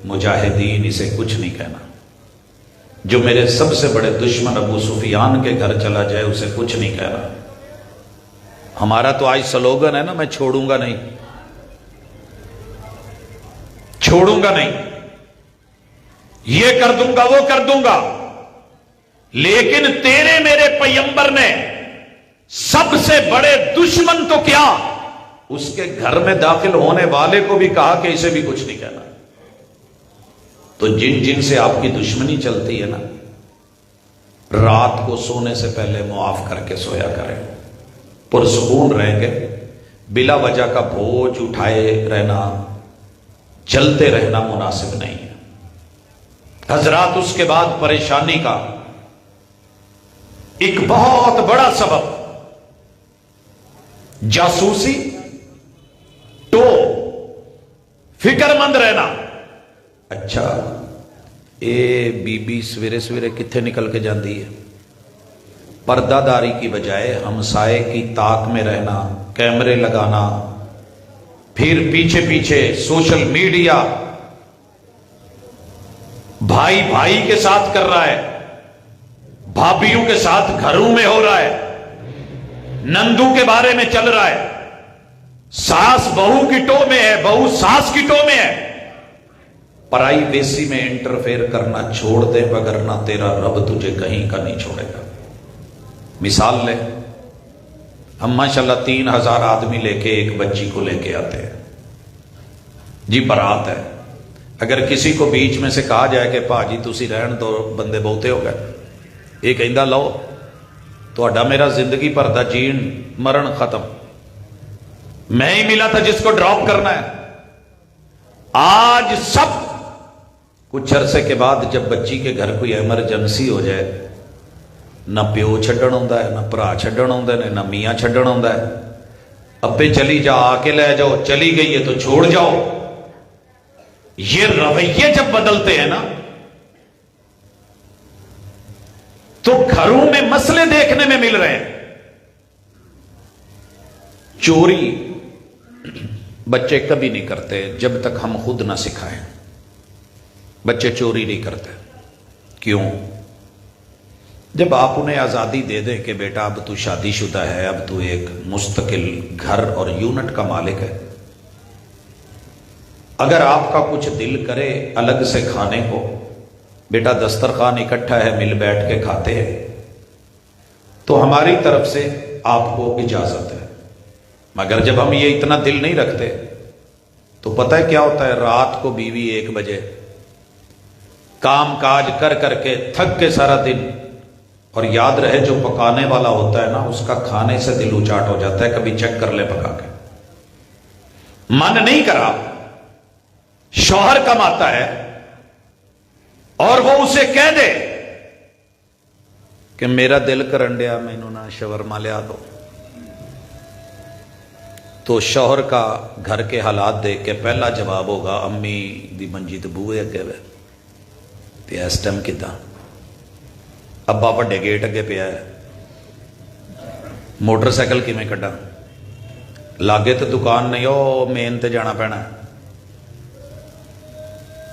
مجاہدین اسے کچھ نہیں کہنا، جو میرے سب سے بڑے دشمن ابو سفیان کے گھر چلا جائے اسے کچھ نہیں کہنا۔ ہمارا تو آج سلوگن ہے نا، میں چھوڑوں گا نہیں، چھوڑوں گا نہیں، یہ کر دوں گا وہ کر دوں گا، لیکن تیرے میرے پیغمبر نے سب سے بڑے دشمن تو کیا، اس کے گھر میں داخل ہونے والے کو بھی کہا کہ اسے بھی کچھ نہیں کہنا۔ تو جن جن سے آپ کی دشمنی چلتی ہے نا، رات کو سونے سے پہلے معاف کر کے سویا کریں، پرسکون رہیں گے۔ بلا وجہ کا بوجھ اٹھائے رہنا، چلتے رہنا مناسب نہیں ہے حضرات۔ اس کے بعد پریشانی کا ایک بہت بڑا سبب جاسوسی، تو فکر مند رہنا۔ اچھا اے بی بی سویرے سویرے کتنے نکل کے جاندی ہے؟ پردہ داری کی بجائے ہمسائے کی طاق میں رہنا، کیمرے لگانا، پھر پیچھے پیچھے سوشل میڈیا، بھائی بھائی کے ساتھ کر رہا ہے، بھابھیوں کے ساتھ گھروں میں ہو رہا ہے، نندو کے بارے میں چل رہا ہے، ساس بہو کی ٹو میں ہے، بہو ساس کی ٹو میں ہے۔ پرائیویسی میں انٹرفیئر کرنا چھوڑ دے، وگرنہ تیرا رب تجھے کہیں کا نہیں چھوڑے گا۔ مثال لے، ہم ماشاءاللہ 3000 آدمی لے کے ایک بچی کو لے کے آتے ہیں جی، برات ہے۔ اگر کسی کو بیچ میں سے کہا جائے کہ پاجی تسی رہن دو، بندے بہتے ہو گئے، یہ کہندا لو تہاڈا میرا زندگی بھر دا جین مرن ختم، میں ہی ملا تھا جس کو ڈراپ کرنا ہے۔ آج سب کچھ عرصے کے بعد جب بچی کے گھر کوئی ایمرجنسی ہو جائے، نہ پیو چھڈن ہوندا ہے، نہ بھرا چھڈن ہوندا ہے، نہ میاں چھڈن ہوندا ہے، ابے چلی جا، آ کے لے جاؤ، چلی گئی ہے تو چھوڑ جاؤ۔ یہ رویے جب بدلتے ہیں نا تو گھروں میں مسئلے دیکھنے میں مل رہے ہیں۔ چوری بچے کبھی نہیں کرتے جب تک ہم خود نہ سکھائیں۔ بچے چوری نہیں کرتے، کیوں؟ جب آپ انہیں آزادی دے دیں کہ بیٹا اب تو شادی شدہ ہے، اب تو ایک مستقل گھر اور یونٹ کا مالک ہے، اگر آپ کا کچھ دل کرے الگ سے کھانے کو، بیٹا دسترخوان اکٹھا ہے، مل بیٹھ کے کھاتے ہیں، تو ہماری طرف سے آپ کو اجازت ہے۔ مگر جب ہم یہ اتنا دل نہیں رکھتے تو پتہ ہے کیا ہوتا ہے؟ رات کو بیوی 1 بجے کام کاج کر کر کے تھک کے سارا دن، اور یاد رہے جو پکانے والا ہوتا ہے نا اس کا کھانے سے دل اچاٹ ہو جاتا ہے، کبھی چیک کر لے پکا کے، من نہیں کرا، شوہر کماتا ہے اور وہ اسے کہہ دے کہ میرا دل کرن ڈیا مینوں نہ شاورما لیا دو، تو شوہر کا گھر کے حالات دیکھ کے پہلا جواب ہوگا امی دی منجی تو بوئے اگے وے تے اس ٹائم کداں، ابا وڈے گیٹ اگے پیا ہے، موٹر سائیکل کیویں کڈاں، لاگے تو دکان نہیں، او مین تے جانا پینا ہے۔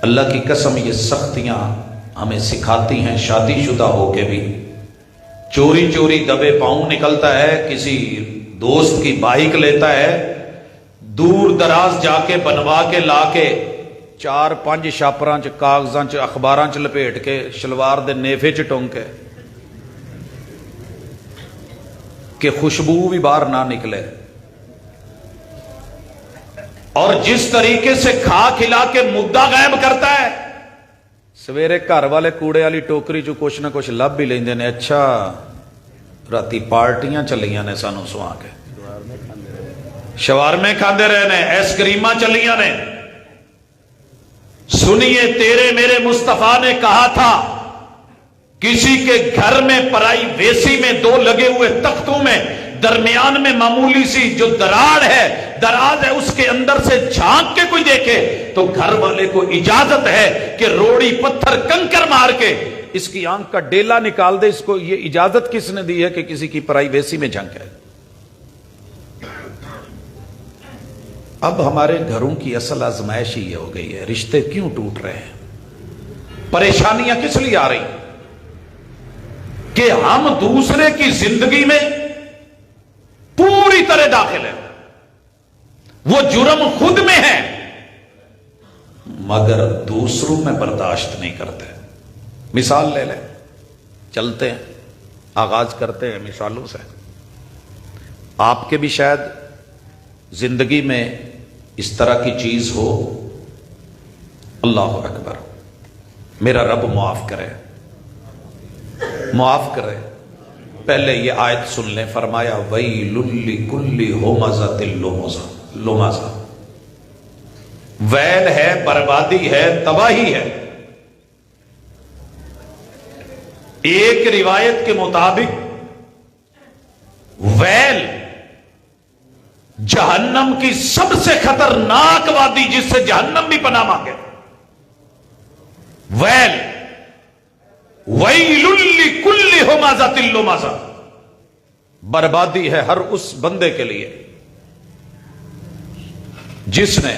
اللہ کی قسم یہ سختیاں ہمیں سکھاتی ہیں شادی شدہ ہو کے بھی۔ چوری چوری دبے پاؤں نکلتا ہے، کسی دوست کی بائک لیتا ہے، دور دراز جا کے بنوا کے لا کے 4-5 شاپراں چ کاغذاں چ اخباراں چ لپیٹ کے شلوار دے نیفے چ ٹونگ کے کہ خوشبو بھی باہر نہ نکلے۔ اور جس طریقے سے کھا کھلا کے مدعا غائب کرتا ہے، سویرے گھر والے کوڑے والی ٹوکری چ کچھ نہ کچھ لب بھی لیندے نے، اچھا راتی پارٹیاں چلیاں نے سانو سوا کے، شوارمے کھاندے رہے نے، ایس کریماں چلیاں نے۔ سنیے، تیرے میرے مصطفیٰ نے کہا تھا کسی کے گھر میں پرائی ویسی میں 2 لگے ہوئے تختوں میں درمیان میں معمولی سی جو دراڑ ہے، دراز ہے، اس کے اندر سے جھانک کے کوئی دیکھے تو گھر والے کو اجازت ہے کہ روڑی پتھر کنکر مار کے اس کی آنکھ کا ڈیلا نکال دے۔ اس کو یہ اجازت کس نے دی ہے کہ کسی کی پرائی ویسی میں جھانکے؟ اب ہمارے گھروں کی اصل آزمائش یہ ہو گئی ہے، رشتے کیوں ٹوٹ رہے ہیں، پریشانیاں کس لیے آ رہی کہ ہم دوسرے کی زندگی میں پوری طرح داخل ہیں، وہ جرم خود میں ہے مگر دوسروں میں برداشت نہیں کرتے۔ مثال لے لیں، چلتے ہیں، آغاز کرتے ہیں مثالوں سے۔ آپ کے بھی شاید زندگی میں اس طرح کی چیز ہو۔ اللہ اکبر، میرا رب معاف کرے، معاف کرے۔ پہلے یہ آیت سن لیں، فرمایا وَيْلٌ لِكُلِّ ہُمَزَةٍ لُمَزَةٍ، ویل ہے، بربادی ہے، تباہی ہے۔ ایک روایت کے مطابق ویل جہنم کی سب سے خطرناک وادی، جس سے جہنم بھی پناہ مانگے، ویل وَيْلٌ لِكُلِّ ہُمَزَةٍ لُمَزَةٍ، بربادی ہے ہر اس بندے کے لیے جس نے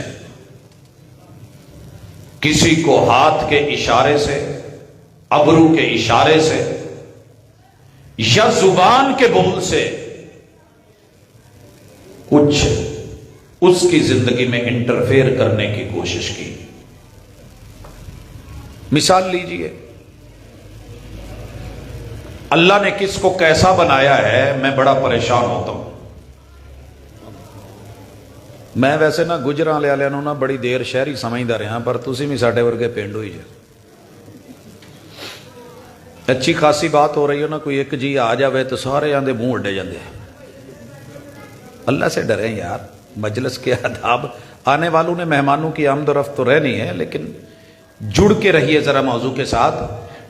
کسی کو ہاتھ کے اشارے سے، ابرو کے اشارے سے یا زبان کے بول سے کچھ اس کی زندگی میں انٹرفیئر کرنے کی کوشش کی۔ مثال لیجئے، اللہ نے کس کو کیسا بنایا ہے، میں بڑا پریشان ہوتا ہوں۔ میں ویسے نہ گجراں والے نو نہ بڑی دیر شہری سمجھدا رہا، پر تسی بھی ساڈے ورگے پنڈ ہوئی جے۔ اچھی خاصی بات ہو رہی ہے نا، کوئی ایک جی آ جاوے تو سارے آندے منہ اڈے جاندے۔ اللہ سے ڈریں یار، مجلس کے آداب، آنے والوں نے مہمانوں کی آمد و رفت تو رہنی ہے، لیکن جڑ کے رہیے ذرا موضوع کے ساتھ۔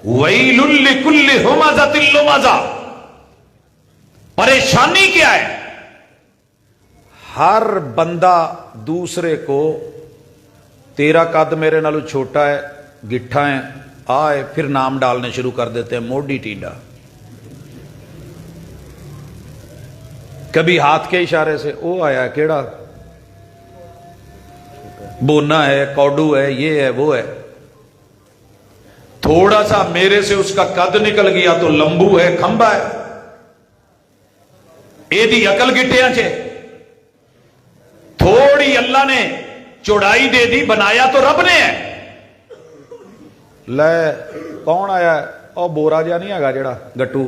وَيْلٌ لِكُلِّ ہُمَزَةٍ لُمَزَةٍ، پریشانی کیا ہے؟ ہر بندہ دوسرے کو، تیرا قد میرے نالو چھوٹا ہے، گٹھا ہے، آئے، پھر نام ڈالنے شروع کر دیتے ہیں، موڈی ٹینڈا۔ کبھی ہاتھ کے اشارے سے او آیا کیڑا، بونا ہے، کوڈو ہے، یہ ہے، وہ ہے۔ تھوڑا سا میرے سے اس کا قد نکل گیا تو لمبو ہے، کھمبا ہے، ایدی عقل گٹیاں چھے۔ تھوڑی اللہ نے چوڑائی دے دی، بنایا تو رب نے ہے۔ لے کون آیا ہے؟ او بورا جا نہیں آگا جڑا گٹو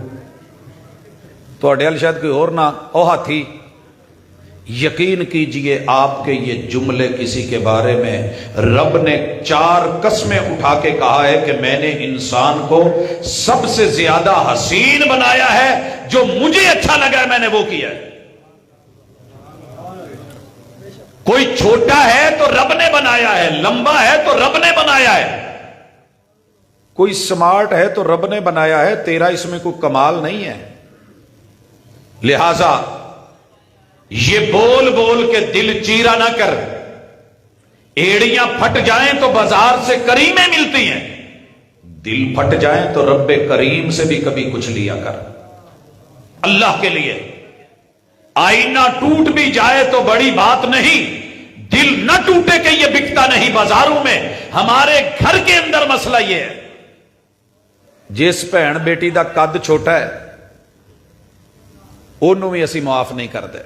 تو ڈیل شاید کوئی اور نہ، او ہاتھی۔ یقین کیجئے آپ کے یہ جملے کسی کے بارے میں رب نے 4 قسمیں اٹھا کے کہا ہے کہ میں نے انسان کو سب سے زیادہ حسین بنایا ہے، جو مجھے اچھا لگا ہے میں نے وہ کیا ہے۔ کوئی چھوٹا ہے تو رب نے بنایا ہے، لمبا ہے تو رب نے بنایا ہے، کوئی سمارٹ ہے تو رب نے بنایا ہے، تیرا اس میں کوئی کمال نہیں ہے۔ لہذا یہ بول بول کے دل چیرا نہ کر. ایڑیاں پھٹ جائیں تو بازار سے کریمیں ملتی ہیں، دل پھٹ جائیں تو رب کریم سے بھی کبھی کچھ لیا کر اللہ کے لیے. آئینہ ٹوٹ بھی جائے تو بڑی بات نہیں، دل نہ ٹوٹے کہ یہ بکتا نہیں بازاروں میں. ہمارے گھر کے اندر مسئلہ یہ ہے، جس بہن بیٹی دا قد چھوٹا ہے انہوں بھی اسی معاف نہیں کرتے.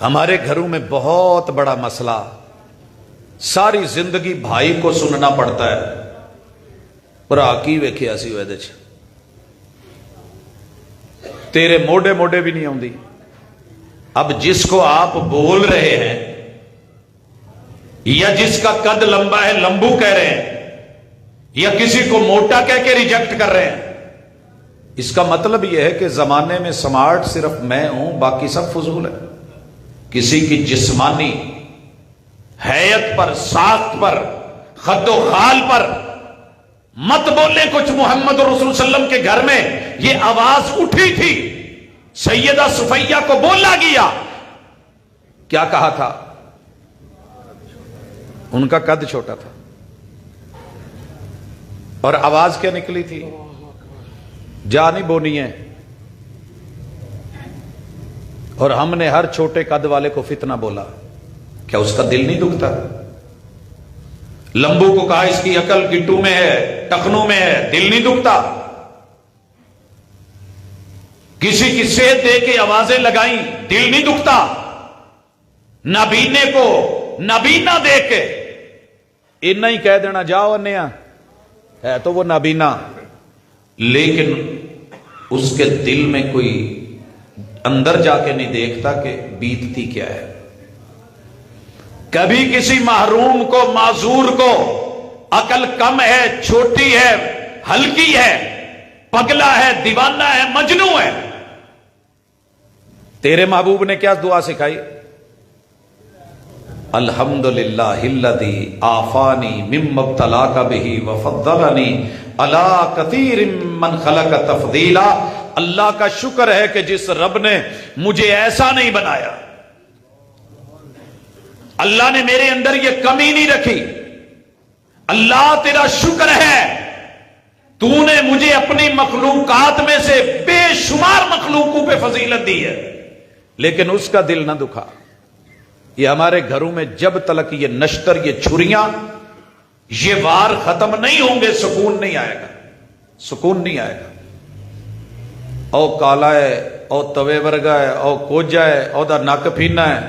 ہمارے گھروں میں بہت بڑا مسئلہ، ساری زندگی بھائی کو سننا پڑتا ہے. برا کی ویکھیا سی وہ تیرے موڈے موڈے بھی نہیں آتی. اب جس کو آپ بول رہے ہیں یا جس کا قد لمبا ہے لمبو کہہ رہے ہیں یا کسی کو موٹا کہہ کے ریجیکٹ کر رہے ہیں، اس کا مطلب یہ ہے کہ زمانے میں سمارٹ صرف میں ہوں، باقی سب فضول ہے. کسی کی جسمانی حیت پر، ساخت پر، خد و خال پر مت بولیں کچھ. محمد رسول صلی اللہ علیہ وسلم کے گھر میں یہ آواز اٹھی تھی، سیدہ صفیہ کو بولا گیا. کیا کہا تھا؟ ان کا قد چھوٹا تھا اور آواز کیا نکلی تھی؟ جا نہیں بونی ہے. اور ہم نے ہر چھوٹے قد والے کو فتنہ بولا. کیا اس کا دل نہیں دکھتا؟ لمبو کو کہا اس کی عقل گٹو میں ہے، ٹخنوں میں ہے، دل نہیں دکھتا؟ کسی کی صحت دے کے آوازیں لگائیں، دل نہیں دکھتا؟ نابینے کو نابینا دے کے اتنا ہی کہہ دینا جاؤ انیا ہے تو وہ نابینا، لیکن اس کے دل میں کوئی اندر جا کے نہیں دیکھتا کہ بیتتی کیا ہے. کبھی کسی محروم کو، معذور کو عقل کم ہے، چھوٹی ہے، ہلکی ہے، پگلا ہے، دیوانہ ہے، مجنوں ہے، تیرے محبوب نے کیا دعا سکھائی؟ الحمدللہ الذی عافانی مما ابتلاک بہ وفضلنی علی کثیر من خلق تفضیلا. اللہ کا شکر ہے کہ جس رب نے مجھے ایسا نہیں بنایا، اللہ نے میرے اندر یہ کمی نہیں رکھی. اللہ تیرا شکر ہے، تو نے مجھے اپنی مخلوقات میں سے بے شمار مخلوقوں پہ فضیلت دی ہے، لیکن اس کا دل نہ دکھا. یہ ہمارے گھروں میں جب تلک یہ نشتر، یہ چھریاں، یہ وار ختم نہیں ہوں گے سکون نہیں آئے گا، سکون نہیں آئے گا. او کالا ہے، او توے ورگا ہے، او کوجا ہے، او دا نک پھینا ہے،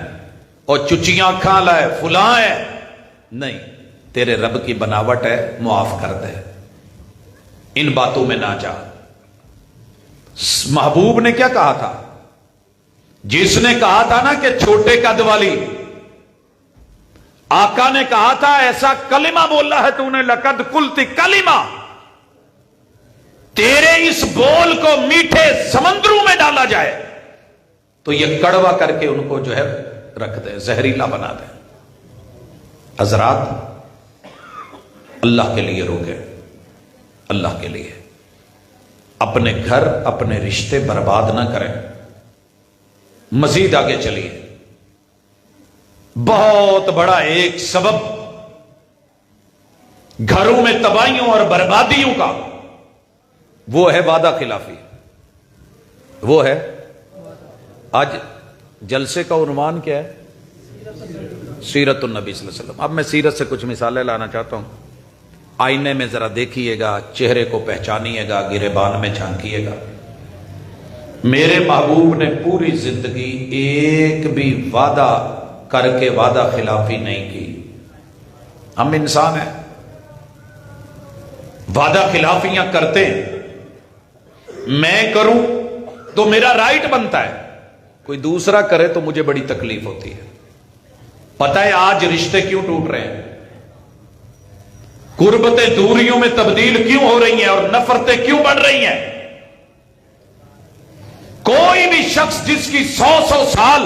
او چچیاں کھالا ہے، فلاں ہے. نہیں، تیرے رب کی بناوٹ ہے، معاف کر دے، ان باتوں میں نہ جا. محبوب نے کیا کہا تھا؟ جس نے کہا تھا نا کہ چھوٹے قد والی، آقا نے کہا تھا ایسا کلمہ بولا ہے تو نے، لقد قلت کلمہ، تیرے اس بول کو میٹھے سمندروں میں ڈالا جائے تو یہ کڑوا کر کے ان کو جو ہے رکھ دے، زہریلا بنا دے. حضرات اللہ کے لیے روکے، اللہ کے لیے اپنے گھر، اپنے رشتے برباد نہ کریں. مزید آگے چلیے. بہت بڑا ایک سبب گھروں میں تباہیوں اور بربادیوں کا وہ ہے وعدہ خلافی. وہ ہے، آج جلسے کا عنوان کیا ہے؟ سیرت النبی صلی اللہ علیہ وسلم. اب میں سیرت سے کچھ مثالیں لانا چاہتا ہوں. آئینے میں ذرا دیکھیے گا، چہرے کو پہچانیے گا، گریبان میں جھانکیے گا. میرے محبوب نے پوری زندگی ایک بھی وعدہ کر کے وعدہ خلافی نہیں کی. ہم انسان ہیں، وعدہ خلافیاں کرتے ہیں. میں کروں تو میرا رائٹ بنتا ہے، کوئی دوسرا کرے تو مجھے بڑی تکلیف ہوتی ہے. پتہ ہے آج رشتے کیوں ٹوٹ رہے ہیں؟ قربتیں دوریوں میں تبدیل کیوں ہو رہی ہیں اور نفرتیں کیوں بڑھ رہی ہیں؟ کوئی بھی شخص جس کی 100 سال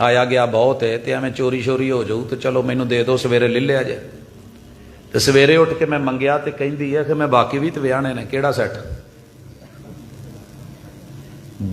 ਆਇਆ ਗਿਆ ਬਹੁਤ ਹੈ ਤੇ ਐਵੇਂ ਚੋਰੀ ਸ਼ੋਰੀ ਹੋ ਜਾਊ ਤੇ ਚਲੋ ਮੈਨੂੰ ਦੇ ਦਿਓ ਸਵੇਰੇ ਲੈ ਲਿਆ ਜੇ। ਤੇ ਸਵੇਰੇ ਉੱਠ ਕੇ ਮੈਂ ਮੰਗਿਆ ਤੇ ਕਹਿੰਦੀ ਹੈ ਕਿ ਮੈਂ ਬਾਕੀ ਵੀ ਤੇ ਵਿਆਹਣੇ ਨੇ। ਕਿਹੜਾ ਸੈੱਟ?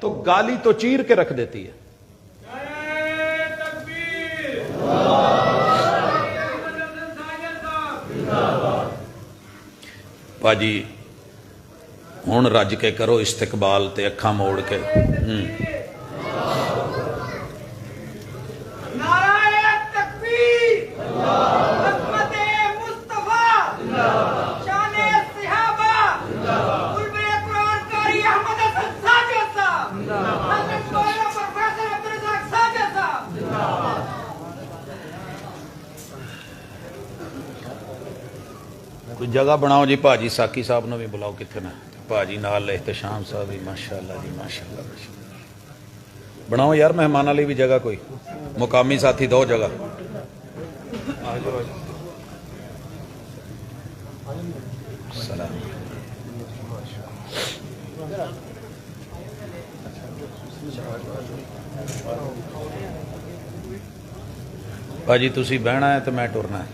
تو گالی تو چیر کے رکھ دیتی ہے. پاجی ہوں رج کے کرو استقبال تے اکھاں موڑ کے. کوئی جگہ بناؤ جی پاجی ساکی صاحب نو بھی بلاؤ کتنے نا پاجی نال احتشام صاحب بھی ماشاءاللہ جی ماشاءاللہ بناؤ یار مہمانوں لی بھی جگہ کوئی مقامی ساتھی دو جگہ. سلام پاجی تسی بہنا ہے تو میں ٹرنا ہے.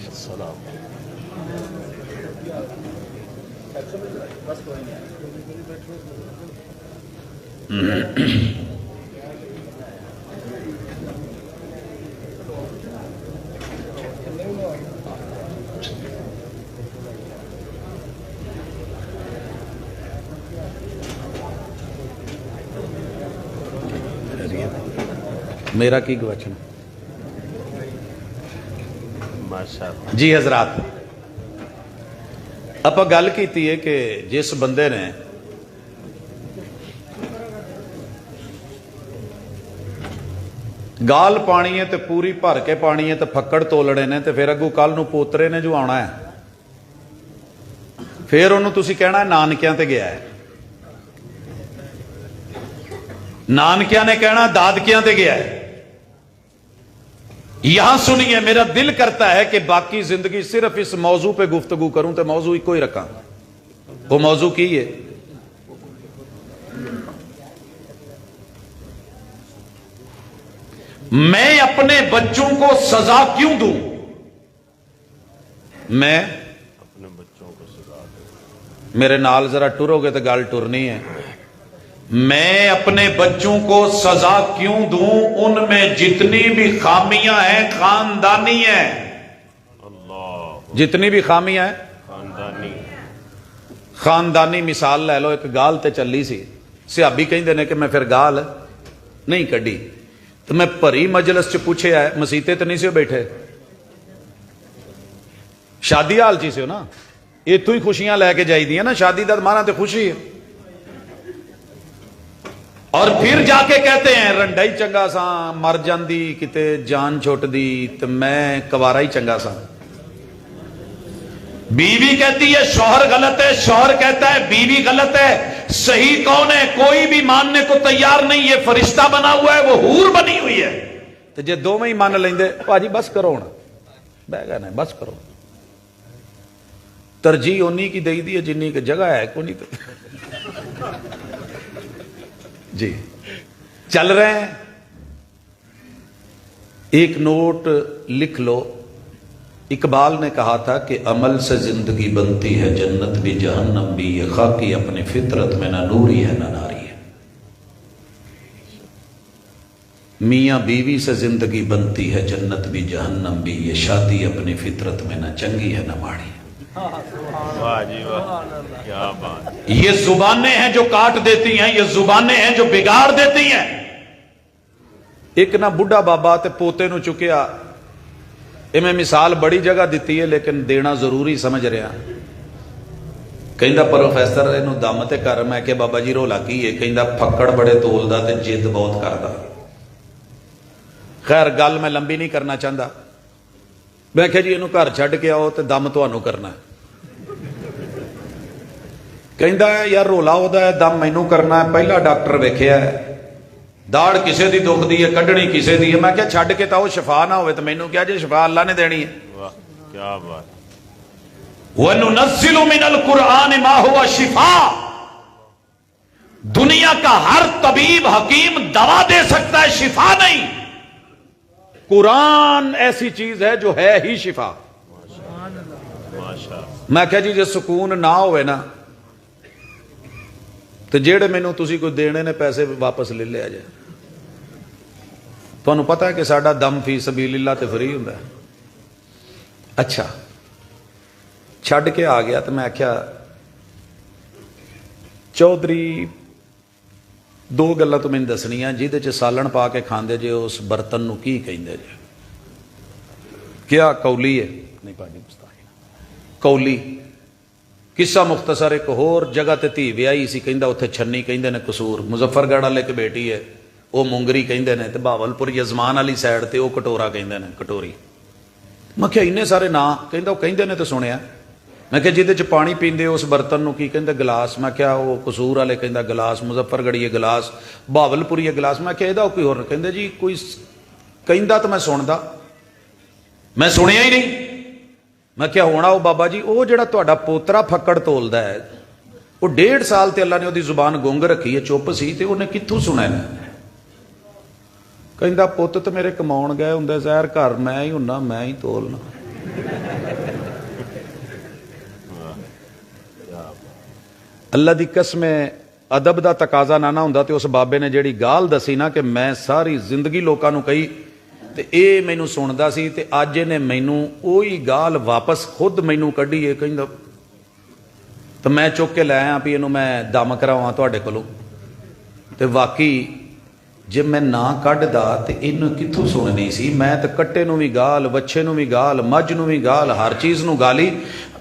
السلام میرا کی گواچنا جی حضرات آپ گل کی ہے کہ جس بندے نے گال پانی ہے تو پوری بھر کے پانی ہے تو پھکڑ تولنے نے تو پھر اگو کل نو پوترے نے جو آنا ہے پھر انہوں تسی کہنا ہے نانکیاں تے گیا ہے. نانکیاں نے کہنا دادکیاں تے گیا ہے. یہاں سنیے میرا دل کرتا ہے کہ باقی زندگی صرف اس موضوع پہ گفتگو کروں تو موضوع ایک کوئی رکھا. وہ موضوع کی ہے میں اپنے بچوں کو سزا کیوں دوں. میں اپنے بچوں کو سزا دوں. میرے نال ذرا ٹرو گے تو گل ٹرنی ہے. میں اپنے بچوں کو سزا کیوں دوں. ان میں جتنی بھی خامیاں ہیں خاندانی ہیں. جتنی بھی خامیاں ہیں خاندانی. مثال لے لو ایک گال تے چلی سی صحابی کہندے نے کہ میں پھر گال نہیں کڈی تو میں بھری مجلس چ پوچھے ہے مسیتے تو نہیں سے بیٹھے شادی حال چی سے ہو نا اتو ہی خوشیاں لے کے جائی دیا نا شادی دا مانا تے خوشی ہے. اور پھر جا کے کہتے ہیں رنڈا ہی چنگا سا مر جاندی کتے جان چھوٹ دی تو میں کوارا ہی چنگا سا. بیوی کہتی ہے شوہر غلط ہے شوہر کہتا ہے بیوی غلط ہے. صحیح کون ہے کوئی بھی ماننے کو تیار نہیں. یہ فرشتہ بنا ہوا ہے وہ حور بنی ہوئی ہے. تو جے دو میں ہی مان لیں دے پاجی بس کرو نا بہ گئے نا بس کرو. ترجیح انہی کی دے دی ہے جنہی کی جگہ ہے کونی تو جی چل رہے ہیں. ایک نوٹ لکھ لو. اقبال نے کہا تھا کہ عمل سے زندگی بنتی ہے جنت بھی جہنم بھی. یہ خاکی اپنی فطرت میں نہ نوری ہے نہ ناری ہے. میاں بیوی سے زندگی بنتی ہے جنت بھی جہنم بھی. یہ شادی اپنی فطرت میں نہ چنگی ہے نہ ماڑی ہے. کیا بات. یہ زبانیں ہیں جو کاٹ دیتی ہیں. یہ زبانیں ہیں جو بگاڑ دیتی ہیں. ایک نہ بڑھا بابا تے پوتے نو چکیا. میں مثال بڑی جگہ دیتی ہے لیکن دینا ضروری سمجھ رہا. کہندا پروفیسر اینو دم تے کر. میں کہ بابا جی رولا کی ہے. کہندا پھکڑ بڑے تولدا تے جد بہت کردا. خیر گل میں لمبی نہیں کرنا چاہتا. میں کہ جی اینو گھر چھڈ کے آؤ تے دم تانوں کرنا ہے. کہندا یار رولا ہودا ہے دم مینوں کرنا ہے. پہلا ڈاکٹر ویکھیا ہے داڑ کسے دی دکھ دی ہے کڈنی کسے دی ہے. میں کیا چھڈ کے تاؤ شفا نہ ہوئے تو مینوں کیا جی شفا اللہ نے دینی ہے. واہ کیا بات. وَنُنَزِّلُ مِنَ الْقُرْآنِ مَا هُوَ شِفَاءٌ. دنیا کا ہر طبیب حکیم دوا دے سکتا ہے شفا نہیں. قرآن ایسی چیز ہے جو ہے ہی شفا. میں کہا جی جو سکون نہ ہوئے نا ਤੇ ਜਿਹੜੇ ਮੈਨੂੰ ਤੁਸੀਂ ਕੋਈ ਦੇਣੇ ਨੇ ਪੈਸੇ ਵਾਪਸ ਲੈ ਲਿਆ ਜੇ। ਤੁਹਾਨੂੰ ਪਤਾ ਹੈ ਕਿ ਸਾਡਾ ਦਮ ਫੀ ਸਬੀਲਿਲ੍ਲਾਹ ਤੇ ਫਰੀ ਹੁੰਦਾ। ਅੱਛਾ, ਛੱਡ ਕੇ ਆ ਗਿਆ ਤੇ ਮੈਂ ਆਖਿਆ ਚੌਧਰੀ ਦੋ ਗੱਲਾਂ ਤੋਂ ਮੈਨੂੰ ਦੱਸਣੀਆਂ, ਜਿਹਦੇ ਚ ਸਾਲਣ ਪਾ ਕੇ ਖਾਂਦੇ ਜੇ ਉਸ ਬਰਤਨ ਨੂੰ ਕੀ ਕਹਿੰਦੇ ਜੇ? ਕਿਆ ਕੌਲੀ ਹੈ? ਨਹੀਂ ਭਾਜੀ ਕੌਲੀ। ਕਿੱਸਾ ਮੁਖਤਸਰ, ਇੱਕ ਹੋਰ ਜਗ੍ਹਾ ਤੇ ਧੀ ਵਿਆਹੀ ਸੀ, ਕਹਿੰਦਾ ਉੱਥੇ ਛੰਨੀ ਕਹਿੰਦੇ ਨੇ ਕਸੂਰ। ਮੁਜ਼ੱਫਰਗੜ੍ਹ ਵਾਲੇ ਇੱਕ ਬੇਟੀ ਹੈ, ਉਹ ਮੁੰਗਰੀ ਕਹਿੰਦੇ ਨੇ, ਤੇ ਬਹਾਵਲਪੁਰ ਯਜ਼ਮਾਨ ਵਾਲੀ ਸਾਈਡ ਤੇ ਉਹ ਕਟੋਰਾ ਕਹਿੰਦੇ ਨੇ, ਕਟੋਰੀ। ਮੈਂ ਕਿਹਾ ਇੰਨੇ ਸਾਰੇ ਨਾਂ? ਕਹਿੰਦਾ ਉਹ ਕਹਿੰਦੇ ਨੇ ਤੇ ਸੁਣਿਆ। ਮੈਂ ਕਿਹਾ ਜਿਹਦੇ ਚ ਪਾਣੀ ਪੀਂਦੇ ਉਸ ਬਰਤਨ ਨੂੰ ਕੀ ਕਹਿੰਦੇ? ਗਲਾਸ। ਮੈਂ ਕਿਹਾ ਉਹ ਕਸੂਰ ਵਾਲੇ ਕਹਿੰਦਾ ਗਲਾਸ, ਮੁਜ਼ੱਫਰਗੜ੍ਹੀਏ ਗਲਾਸ, ਬਹਾਵਲਪੁਰੀਏ ਗਲਾਸ। ਮੈਂ ਕਿਹਾ ਇਹਦਾ ਕੋਈ ਹੋਰ? ਕਹਿੰਦੇ ਜੀ ਕੋਈ ਕਹਿੰਦਾ ਤਾਂ ਮੈਂ ਸੁਣਦਾ, ਮੈਂ ਸੁਣਿਆ ਹੀ ਨਹੀਂ। ਮੈਂ ਕਿਹਾ ਹੋਣਾ ਉਹ ਬਾਬਾ ਜੀ, ਉਹ ਜਿਹੜਾ ਤੁਹਾਡਾ ਪੋਤਰਾ ਫੱਕੜ ਤੋਲਦਾ ਹੈ, ਉਹ 1.5 ਸਾਲ ਤੇ ਅੱਲਾ ਨੇ ਉਹਦੀ ਜ਼ੁਬਾਨ ਗੁੰਗ ਰੱਖੀ ਹੈ, ਚੁੱਪ ਸੀ, ਤੇ ਉਹਨੇ ਕਿੱਥੋਂ ਸੁਣਿਆ ਨੇ? ਕਹਿੰਦਾ ਪੁੱਤ ਤੇ ਮੇਰੇ ਕਮਾਉਣ ਗਏ ਹੁੰਦੇ ਜ਼ਹਿਰ, ਘਰ ਮੈਂ ਹੀ ਹੁੰਨਾ, ਮੈਂ ਹੀ ਤੋਲਣਾ। ਅੱਲਾ ਦੀ ਕਸਮ ਹੈ, ਅਦਬ ਦਾ ਤਕਾਜ਼ਾ ਨਾ ਹੁੰਦਾ ਤੇ ਉਸ ਬਾਬੇ ਨੇ ਜਿਹੜੀ ਗਾਲ ਦੱਸੀ ਨਾ ਕਿ ਮੈਂ ਸਾਰੀ ਜ਼ਿੰਦਗੀ ਲੋਕਾਂ ਨੂੰ ਕਹੀ, ਤੇ ਇਹ ਮੈਨੂੰ ਸੁਣਦਾ ਸੀ, ਤੇ ਅੱਜ ਇਹਨੇ ਮੈਨੂੰ ਉਹੀ ਗਾਲ ਵਾਪਸ ਖੁਦ ਮੈਨੂੰ ਕੱਢੀ ਹੈ। ਕਹਿੰਦਾ ਤੇ ਮੈਂ ਚੁੱਕ ਕੇ ਲੈ ਆਇਆ ਵੀ ਇਹਨੂੰ ਮੈਂ ਦਮ ਕਰਾਵਾਂ ਤੁਹਾਡੇ ਕੋਲੋਂ। ਤੇ ਵਾਕਈ ਜੇ ਮੈਂ ਨਾ ਕੱਢਦਾ ਤੇ ਇਹਨੂੰ ਕਿੱਥੋਂ ਸੁਣਨੀ ਸੀ? ਮੈਂ ਤਾਂ ਕੱਟੇ ਨੂੰ ਵੀ ਗਾਲ, ਵੱਛੇ ਨੂੰ ਵੀ ਗਾਲ, ਮੱਝ ਨੂੰ ਵੀ ਗਾਲ, ਹਰ ਚੀਜ਼ ਨੂੰ ਗਾਲੀ,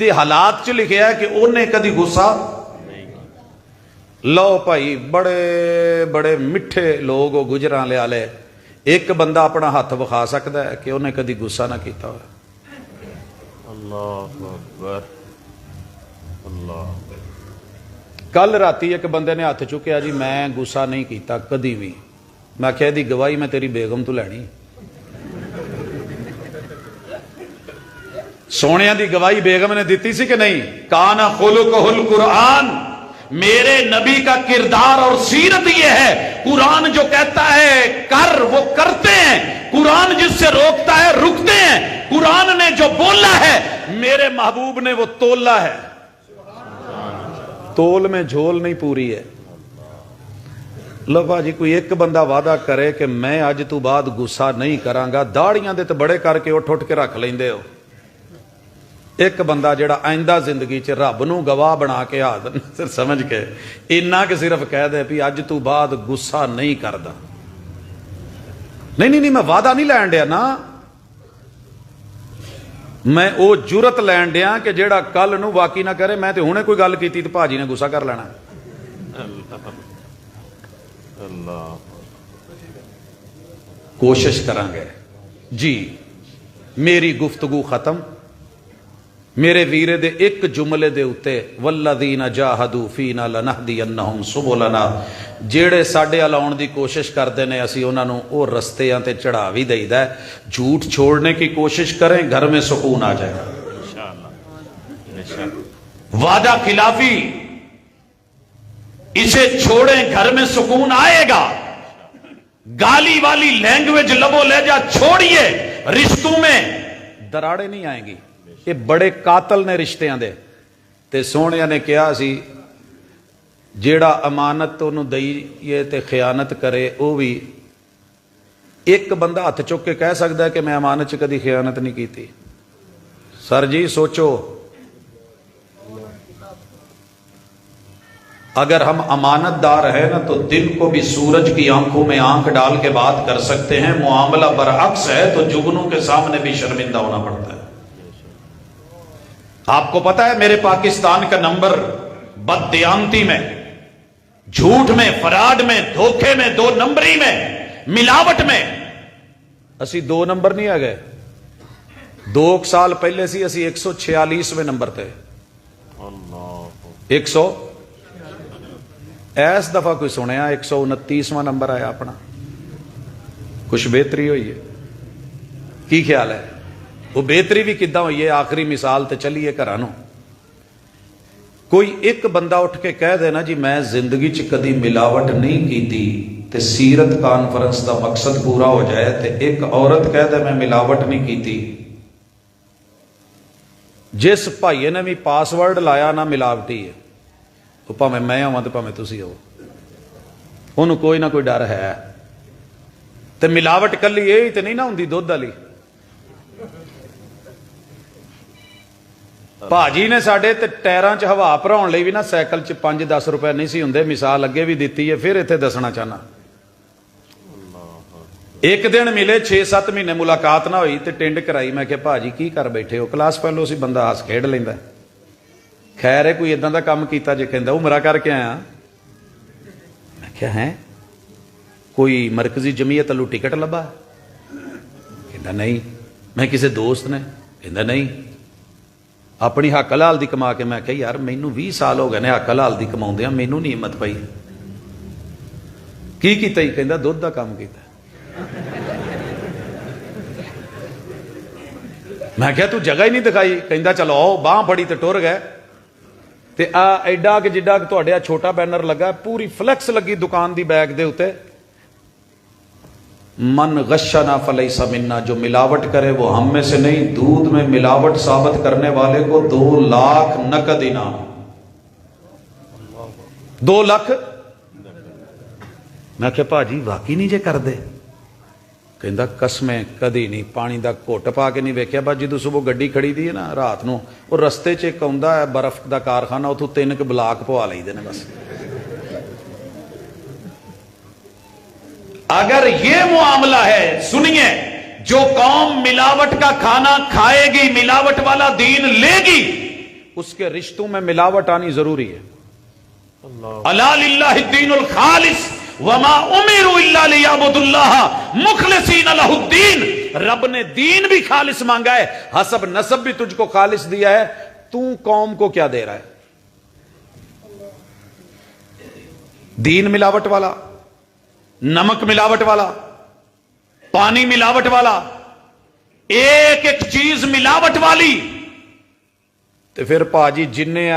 دے حالات چ لکھیا ہے کہ انہیں کدی غصہ لو بھائی بڑے بڑے میٹھے لوگ وہ گجراں والے ایک بندہ اپنا ہاتھ وکھا سکتا ہے کہ انہیں کدی غصہ نہ کیتا ہوا اللہ اکبر اللہ کل راتی ایک بندے نے ہاتھ چکیا جی میں غصہ نہیں کیتا کدی بھی میں کہہ دی گواہی میں تیری بیگم تو لینی سونے دی گواہی بیگم نے دیتی سی کہ نہیں کان خلقہ القرآن میرے نبی کا کردار اور سیرت یہ ہے قرآن جو کہتا ہے کر وہ کرتے ہیں قرآن جس سے روکتا ہے رکتے ہیں قرآن نے جو بولا ہے میرے محبوب نے وہ تولا ہے تول میں جھول نہیں پوری ہے لو بھاجی کوئی ایک بندہ وعدہ کرے کہ میں اج تو بعد غصہ نہیں کرانگا داڑیاں دے تے بڑے کر کے اٹھ کے رکھ لیندے ہو ایک بندہ جڑا آئندہ زندگی چ رب نو گواہ بنا کے حاضر سمجھ کے اینا کہ صرف کہہ دے بھی اج تو بعد غصہ نہیں کردا نہیں میں وعدہ نہیں لین ڈیا نا میں او جرت لین ڈیا کہ جیڑا کل نو واقعی نہ کرے میں تے ہنے کوئی گل کیتی تے بھاجی نے غصہ کر لینا اللہ کوشش کریں گے جی میری گفتگو ختم میرے ویرے دے ایک جملے دے اتے والذین جاہدوا فینا لنہدینہم سبلنا جیڑے ساڈے ال آਉਣ دی کوشش کردے نے اسی انہاں نوں او رستیاں تے چڑھا وی دئیدا ہے جھوٹ چھوڑنے کی کوشش کریں گھر میں سکون آ جائے گا انشاءاللہ وعدہ خلافی اسے چھوڑیں گھر میں سکون آئے گا گالی والی لینگویج لبو لہجہ چھوڑیے رشتوں میں دراڑیں نہیں آئیں گی یہ بڑے قاتل نے رشتیاں دے تے سونے نے کہا سی جیڑا امانت تو انہوں دئیے تے خیانت کرے او بھی ایک بندہ ہاتھ چک کے کہہ سکتا ہے کہ میں امانت چ کدی خیانت نہیں کی تھی سر جی سوچو اگر ہم امانت دار ہیں نا تو دن کو بھی سورج کی آنکھوں میں آنکھ ڈال کے بات کر سکتے ہیں معاملہ برعکس ہے تو جگنوں کے سامنے بھی شرمندہ ہونا پڑتا ہے آپ کو پتا ہے میرے پاکستان کا نمبر بددیانتی میں جھوٹ میں فراڈ میں دھوکے میں دو نمبری میں ملاوٹ میں اسی دو نمبر نہیں آ گئے 2 سال پہلے سی اسی 146ویں نمبر تھے 100 اس دفعہ کوئی سنیا 129واں نمبر آیا اپنا کچھ بہتری ہوئی ہے کی خیال ہے وہ بہتری بھی کداں ہوئی ہے آخری مثال تے چلیے گھرانو کوئی ایک بندہ اٹھ کے کہہ دینا جی میں زندگی چ کدی ملاوٹ نہیں کیتی تے سیرت کانفرنس دا مقصد پورا ہو جائے تے ایک عورت کہہ دے میں ملاوٹ نہیں کیتی جس بھائیے نے بھی پاسورڈ لایا نہ ملاوٹی ہے وہ پاویں میں آواں تے پاویں تسی ہو انہوں کوئی نہ کوئی ڈر ہے تے ملاوٹ کلی یہی تے نہیں نہ ہوندی دودھ والی بھاجی نے ساڈے تے ٹائراں چ ہوا بھراؤن لئی بھی نا سائیکل چ 5-10 روپے نہیں سی ہوندے مثال اگے بھی دیتی ہے پھر ایتھے دسنا چاہنا ایک دن ملے 6-7 مہینے ملاقات نہ ہوئی تے ٹینڈ کرائی میں کہ بھاجی کی کر بیٹھے ہو کلاس پہلو سی بندہ ہس کھیڈ لیندا خیر ہے کوئی اداں دا کام کیتا جے کہندا عمرہ کر کے آیا میں کہا ہے کوئی مرکزی جمعیت والوں ٹکٹ لبا کہندا نہیں میں کسی دوست نے کہندا نہیں اپنی حق حلال دی کما کے میں کہ یار مینوں 20 سال ہو گئے نے حق حلال دی کماؤندیاں مینوں نہیں ہمت پئی کی کیتا ہی کہندا دودھ دا کام کیتا میں کہا تو جگہ ہی نہیں دکھائی کہندا چلو آؤ باہ پڑی تے ٹر گئے تے آ ایڈا کہ جڈا کہ تہاڈے آ چھوٹا بینر لگا پوری فلیکس لگی دکان دی بیگ دے اوتے من غشنا فلیس منا جو ملاوٹ کرے وہ ہم میں سے نہیں دودھ میں ملاوٹ ثابت کرنے والے کو 2 لاکھ نقد انعام 2 لاکھ میں کہ بھاجی واقعی نہیں جے کر دے کہندا قسمیں کدی نہیں پانی دا گھٹ پا کے نہیں ویکھیا بس جدوں صبح گڈی کھڑی دی ہے نا رات نو اور رستے چ ایک آوندا ہے برف دا کارخانہ اتوں 3 بلاک پوا لئیدے نے بس اگر یہ معاملہ ہے سنیے جو قوم ملاوٹ کا کھانا کھائے گی ملاوٹ والا دین لے گی اس کے رشتوں میں ملاوٹ آنی ضروری ہے. اللہ الا للہ الدین الخالص وما امروا الا لیعبدوا اللہ مخلصین لہ الدین. رب نے دین بھی خالص مانگا ہے, حسب نسب بھی تجھ کو خالص دیا ہے, تو قوم کو کیا دے رہا ہے؟ دین ملاوٹ والا, نمک ملاوٹ والا, پانی ملاوٹ والا, ایک ایک چیز ملاوٹ والی. تو پھر پاجی جنہیں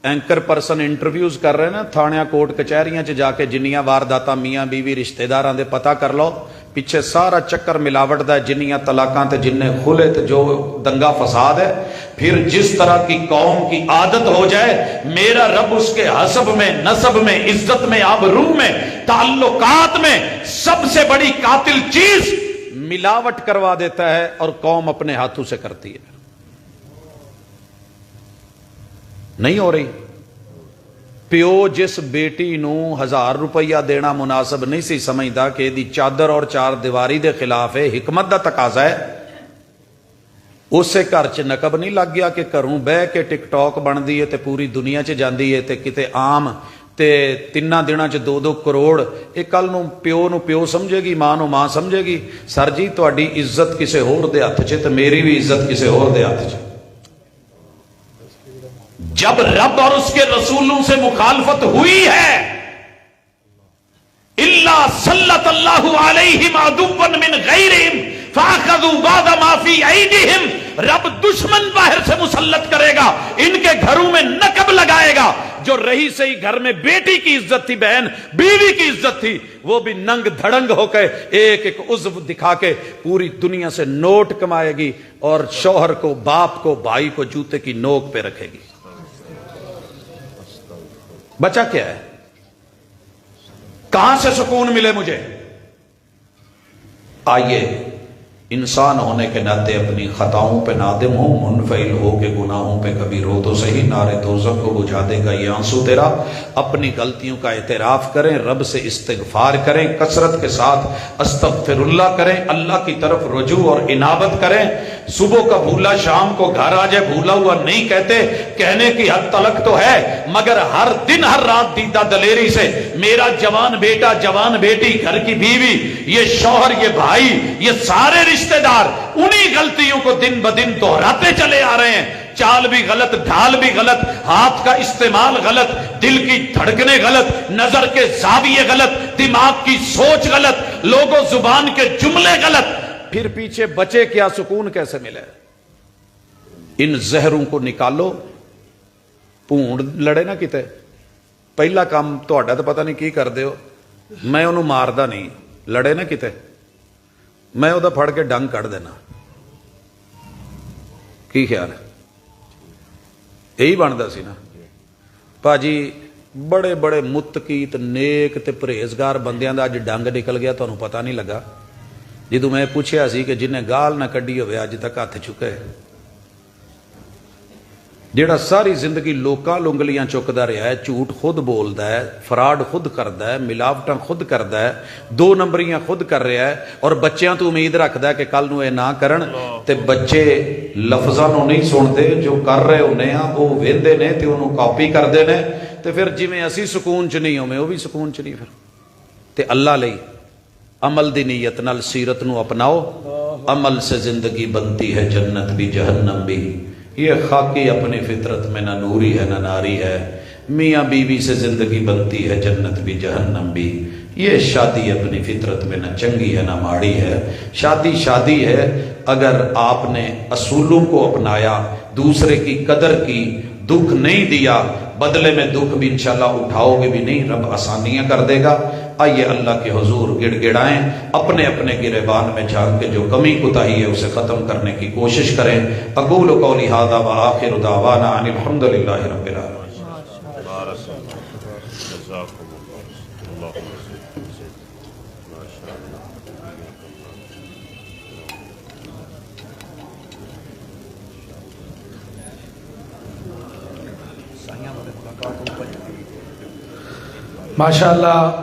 اینکر پرسن انٹرویوز کر رہے ہیں نا تھانیاں کوٹ کچہریاں چ جا کے جنیاں وارداتاں میاں بیوی رشتہ داراں دے پتہ کر لو, پیچھے سارا چکر ملاوٹ دا ہے. جنیاں طلاقاں تے جننے کھلے تے جو دنگا فساد ہے. پھر جس طرح کی قوم کی عادت ہو جائے, میرا رب اس کے حسب میں, نسب میں, عزت میں, آبرو میں, تعلقات میں سب سے بڑی قاتل چیز ملاوٹ کروا دیتا ہے, اور قوم اپنے ہاتھوں سے کرتی ہے. نہیں ہو رہی. پیو جس بیٹی نو 1000 روپیہ دینا مناسب نہیں سی سمجھدا کہ دی چادر اور چار دیواری دے خلاف ہے, حکمت دا تقاضا ہے, اسے گھر چ نقب نہیں لگ گیا کہ گھروں بہ کے ٹک ٹاک بنتی ہے تے پوری دنیا چ جاندی ہے تے کتے عام تے 3 دنوں چ 2-2 کروڑ. یہ کل نو پیو سمجھے گی, ماں نو ماں سمجھے گی. سر جی تہاڈی عزت کسے ہور دے ہاتھ چ تے میری بھی عزت کسے ہور دے ہاتھ چ. جب رب اور اس کے رسولوں سے مخالفت ہوئی ہے, الا سلط اللہ علیہم عدوا من غیرہم فاخذوا بعض ما فی ایدیہم. رب دشمن باہر سے مسلط کرے گا, ان کے گھروں میں نقب لگائے گا. جو رہی سہی گھر میں بیٹی کی عزت تھی, بہن بیوی کی عزت تھی, وہ بھی ننگ دھڑنگ ہو کے ایک ایک عضو دکھا کے پوری دنیا سے نوٹ کمائے گی, اور شوہر کو, باپ کو, بھائی کو جوتے کی نوک پہ رکھے گی. بچا کیا ہے؟ کہاں سے سکون ملے مجھے؟ آئیے انسان ہونے کے ناطے اپنی خطاؤں پہ نادم ہوں, منفعل ہو کے گناہوں پہ کبھی رو تو صحیح, نارے دوزخ کو بجھا دے گا یہ آنسو تیرا. اپنی غلطیوں کا اعتراف کریں, رب سے استغفار کریں, کثرت کے ساتھ استغفر اللہ کریں, اللہ کی طرف رجوع اور انابت کریں. صبح کا بھولا شام کو گھر آ جائے بھولا ہوا نہیں کہتے, کہنے کی حد تلک تو ہے, مگر ہر دن ہر رات دیدہ دلیری سے میرا جوان بیٹا, جوان بیٹی, گھر کی بیوی, یہ شوہر, یہ بھائی, یہ سارے رشتہ دار انہی غلطیوں کو دن بدن دہراتے چلے آ رہے ہیں. چال بھی غلط, ڈھال بھی غلط, ہاتھ کا استعمال غلط, دل کی دھڑکنے غلط, نظر کے زاویے غلط, دماغ کی سوچ غلط, لوگوں زبان کے جملے غلط. پھر پیچھے بچے کیا, سکون کیسے ملے؟ ان زہروں کو نکالو. پونڈ لڑے نا کتے, پہلا کام تہاڈا تو پتہ نہیں کی کر دے ہو, میں انہوں ماردا نہیں, لڑے نا کتے میں وہ پھڑ کے ڈنگ کٹ دینا. کی خیال ہے؟ یہی بنتا سی نا پاجی. بڑے بڑے متقیت نیک تے پرہیزگار بندیاں دا اج ڈنگ نکل گیا, تمہیں پتہ نہیں لگا. جدو میں پوچھیا سی کہ جنہیں گال نہ کڈی ہوئے اج تک ہاتھ چکے, جیڑا ساری زندگی لوکاں لنگلیاں چکدا رہا ہے, جھوٹ خود بولدا ہے, فراڈ خود کردا ہے, ملاوٹاں خود کردا ہے, 2 نمبریاں خود کر رہا ہے, اور بچیاں تو امید رکھدا ہے کہ کل نو اے نہ کرن. تے بچے لفظاں نو نہیں سنتے, جو کر رہے ہونے آ وہ ویندے نے تے انہوں کاپی کردے نے. تے پھر جویں اسی سکون چ نہیں ہوویں وہ بھی سکون چ نہیں. پھر تے اللہ لئی عمل دی نیت نال سیرت نو اپناؤ. عمل سے زندگی بنتی ہے جنت بھی جہنم بھی. یہ خاکی اپنی فطرت میں نہ نوری ہے نہ ناری ہے. میاں بیوی سے زندگی بنتی ہے جنت بھی جہنم بھی. یہ شادی اپنی فطرت میں نہ چنگی ہے نہ ماڑی ہے. شادی شادی ہے, اگر آپ نے اصولوں کو اپنایا, دوسرے کی قدر کی, دکھ نہیں دیا, بدلے میں دکھ بھی انشاءاللہ اٹھاؤ گے بھی نہیں, رب آسانیاں کر دے گا. آئیے اللہ کے حضور گڑ گڑائیں, اپنے اپنے گریبان میں جھانک کے جو کمی کوتاہی ہے اسے ختم کرنے کی کوشش کریں. اقول قولی ھذا وآخر دعوانا ان الحمد للہ رب العالمین. ماشاءاللہ